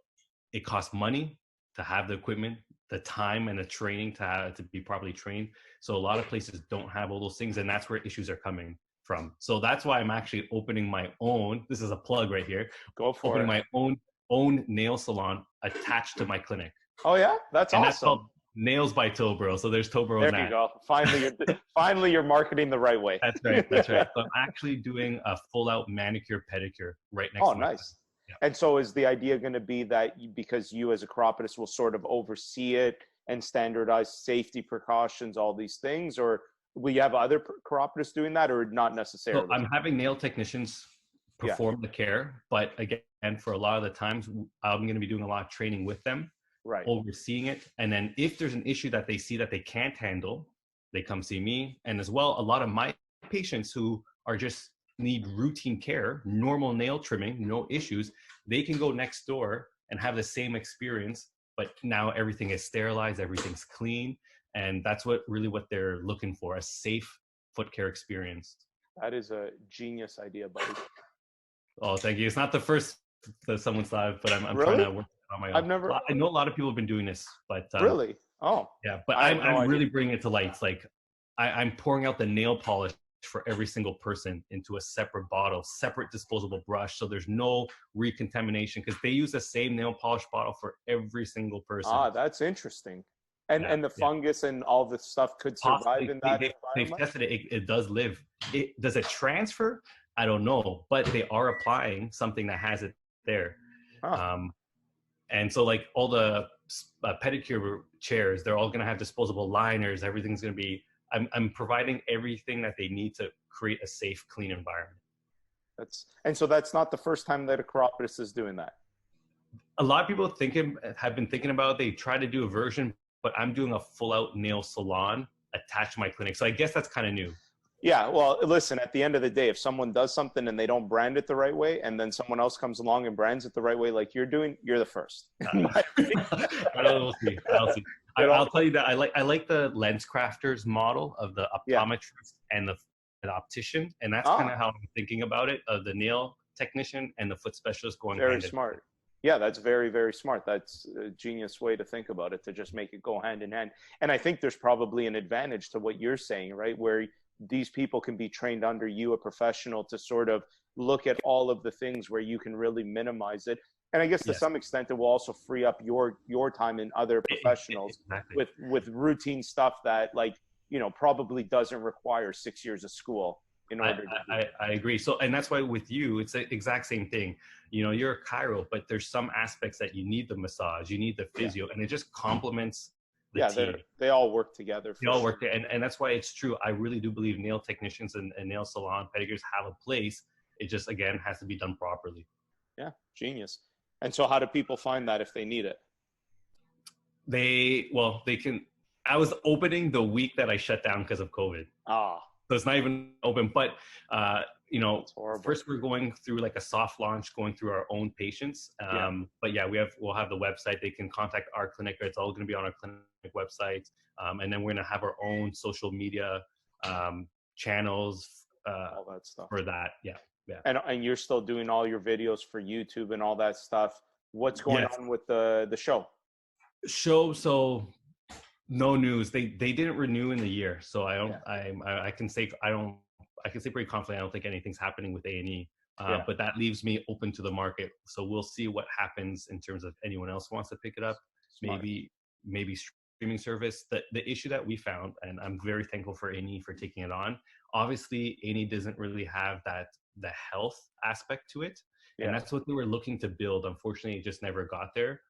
it costs money to have the equipment, the time and the training to be properly trained. So a lot of places don't have all those things, and that's where issues are coming from. So that's why I'm actually opening my own, this is a plug right here. Go for opening it. my own nail salon attached to my clinic. Oh yeah? That's awesome. That's called Nails by Tobro. So there's Tobro in that. There you go. Finally you're marketing the right way. That's right. So I'm actually doing a full out manicure pedicure right next to my clinic. Yeah. And so is the idea going to be that because you as a chiropodist will sort of oversee it and standardize safety precautions, all these things, or will you have other chiropodists doing that, or not necessarily? So I'm having nail technicians perform the care, but again, for a lot of the times, I'm going to be doing a lot of training with them, overseeing it. And then if there's an issue that they see that they can't handle, they come see me. And as well, a lot of my patients who are just need routine care, normal nail trimming, no issues, they can go next door and have the same experience, but now everything is sterilized, everything's clean. And that's what they're looking for, a safe foot care experience. That is a genius idea, buddy. Oh, thank you. It's not the first that someone's thought of, but I'm really? trying to work on my own. I know a lot of people have been doing this, but really? Oh. Yeah, but I'm really bringing it to light. It's like I'm pouring out the nail polish for every single person into a separate bottle, separate disposable brush. So there's no recontamination, because they use the same nail polish bottle for every single person. Ah, that's interesting. And the fungus and all this stuff could survive in that environment? They've tested it. It does live. Does it transfer? I don't know, but they are applying something that has it there. And so like all the pedicure chairs, they're all going to have disposable liners. Everything's going to be, I'm providing everything that they need to create a safe, clean environment. So that's not the first time that a chiropodist is doing that. A lot of people have been thinking about it. They try to do a version, but I'm doing a full out nail salon attached to my clinic. So I guess that's kind of new. Yeah. Well, listen, at the end of the day, if someone does something and they don't brand it the right way, and then someone else comes along and brands it the right way, like you're doing, you're the first. We'll see. I'll tell you that I like the lens crafters model of the optometrist and the optician. And that's kind of how I'm thinking about it, of the nail technician and the foot specialist going very smart. Yeah, that's very, very smart. That's a genius way to think about it, to just make it go hand in hand. And I think there's probably an advantage to what you're saying, right? Where these people can be trained under you, a professional, to sort of look at all of the things where you can really minimize it. And I guess to Yes. some extent, it will also free up your time and other professionals Exactly. with routine stuff that, like, you know, probably doesn't require 6 years of school in order to do. I agree. So, and that's why with you, it's the exact same thing. You know, you're a chiro, but there's some aspects that you need the massage, you need the physio, and it just complements the Yeah, team. they all work together. They all work there. And that's why it's true. I really do believe nail technicians and nail salon pedicures have a place. It just, again, has to be done properly. Yeah, genius. And so how do people find that if they need it? They can, I was opening the week that I shut down because of COVID. Ah. So it's not even open, but you know, first we're going through like a soft launch, going through our own patients. But yeah, we'll have the website. They can contact our clinic. It's all going to be on our clinic website. And then we're going to have our own social media channels all that stuff for that. Yeah. Yeah. And you're still doing all your videos for YouTube and all that stuff. What's going on with the show? So no news. They didn't renew in the year, so I can say pretty confidently I don't think anything's happening with A&E. But that leaves me open to the market. So we'll see what happens in terms of anyone else wants to pick it up. Smart. Maybe streaming service. The issue that we found, and I'm very thankful for A&E for taking it on. Obviously, A&E doesn't really have the health aspect to it, and that's what they were looking to build. Unfortunately, it just never got there.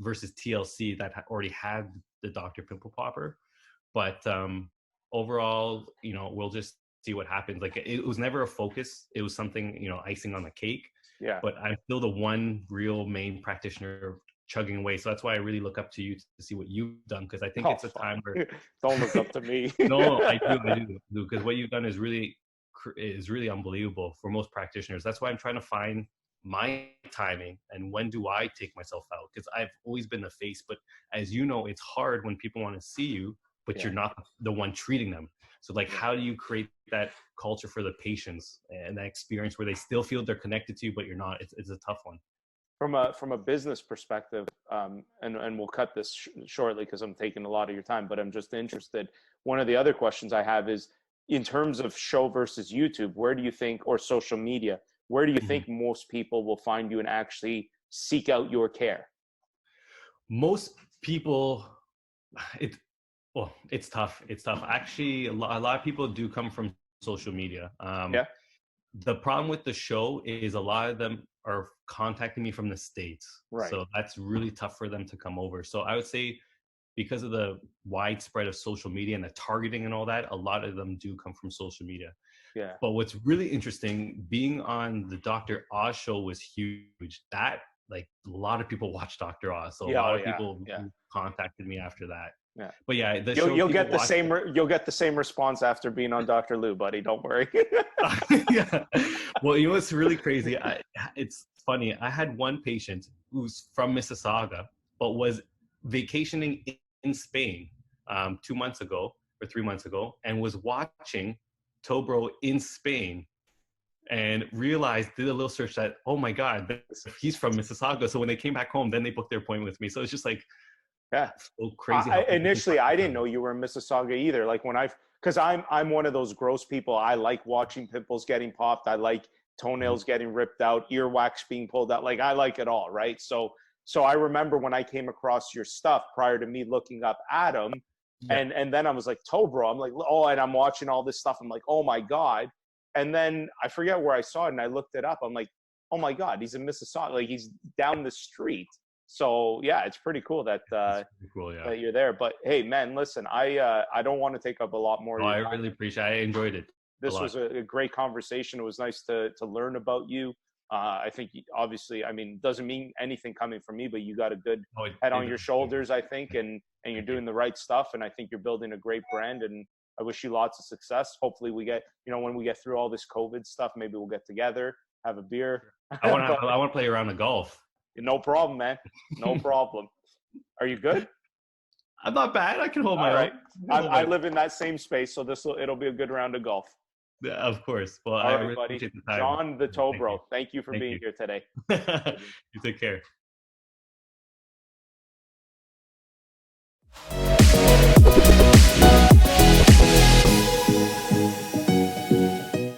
Versus TLC that already had the Dr. Pimple Popper. But overall, you know, we'll just see what happens. Like, it was never a focus. It was something, you know, icing on the cake. Yeah. But I'm still the one real main practitioner chugging away. So that's why I really look up to you to see what you've done. Because I think it's a time where don't look up to me. No, I do. Because what you've done is really unbelievable for most practitioners. That's why I'm trying to find my timing and when do I take myself out, because I've always been the face, but as you know, it's hard when people want to see you but you're not the one treating them. So like, how do you create that culture for the patients and that experience where they still feel they're connected to you but you're not? It's a tough one. From a business perspective, and we'll cut this shortly because I'm taking a lot of your time, but I'm just interested. One of the other questions I have is, in terms of show versus YouTube, where do you think, or social media, where do you think most people will find you and actually seek out your care? Most people, it's tough. It's tough. Actually, a lot of people do come from social media. The problem with the show is a lot of them are contacting me from the States. Right. So that's really tough for them to come over. So I would say, because of the widespread of social media and the targeting and all that, a lot of them do come from social media. Yeah. But what's really interesting, being on the Dr. Oz show was huge. That, like, a lot of people watch Dr. Oz. So a lot of people contacted me after that. Yeah. But yeah, you'll get the same you'll get the same response after being on Dr. Lou, buddy. Don't worry. Yeah. Well, you know what's really crazy? It's funny. I had one patient who's from Mississauga, but was vacationing in Spain 2 months ago or 3 months ago, and was watching Tobro in Spain, and did a little search that, oh my God, he's from Mississauga. So when they came back home, then they booked their appointment with me. So it's just like, so crazy. Initially, I didn't know you were in Mississauga either. Like, because I'm one of those gross people. I like watching pimples getting popped. I like toenails getting ripped out, earwax being pulled out. Like, I like it all, right? So I remember when I came across your stuff prior to me looking up Adam, and then I was like, Tobro. I'm like, oh, and I'm watching all this stuff. I'm like, oh my God. And then I forget where I saw it, and I looked it up. I'm like, oh my God, he's in Mississauga. Like, he's down the street. So yeah, it's pretty cool that that you're there. But hey, man, listen, I don't want to take up a lot more. I really appreciate it. I enjoyed it. This was a great conversation. It was nice to learn about you. I think, obviously, I mean, doesn't mean anything coming from me, but you got a good head on your shoulders, I think, and you're doing the right stuff. And I think you're building a great brand, and I wish you lots of success. Hopefully we get, when we get through all this COVID stuff, maybe we'll get together, have a beer. I want to play around the golf. No problem, man. No problem. Are you good? I'm not bad. I can hold my own. I live in that same space, so it'll be a good round of golf. Yeah, of course. Well, all right, really buddy. John the Tobro, thank you for being here today. You take care.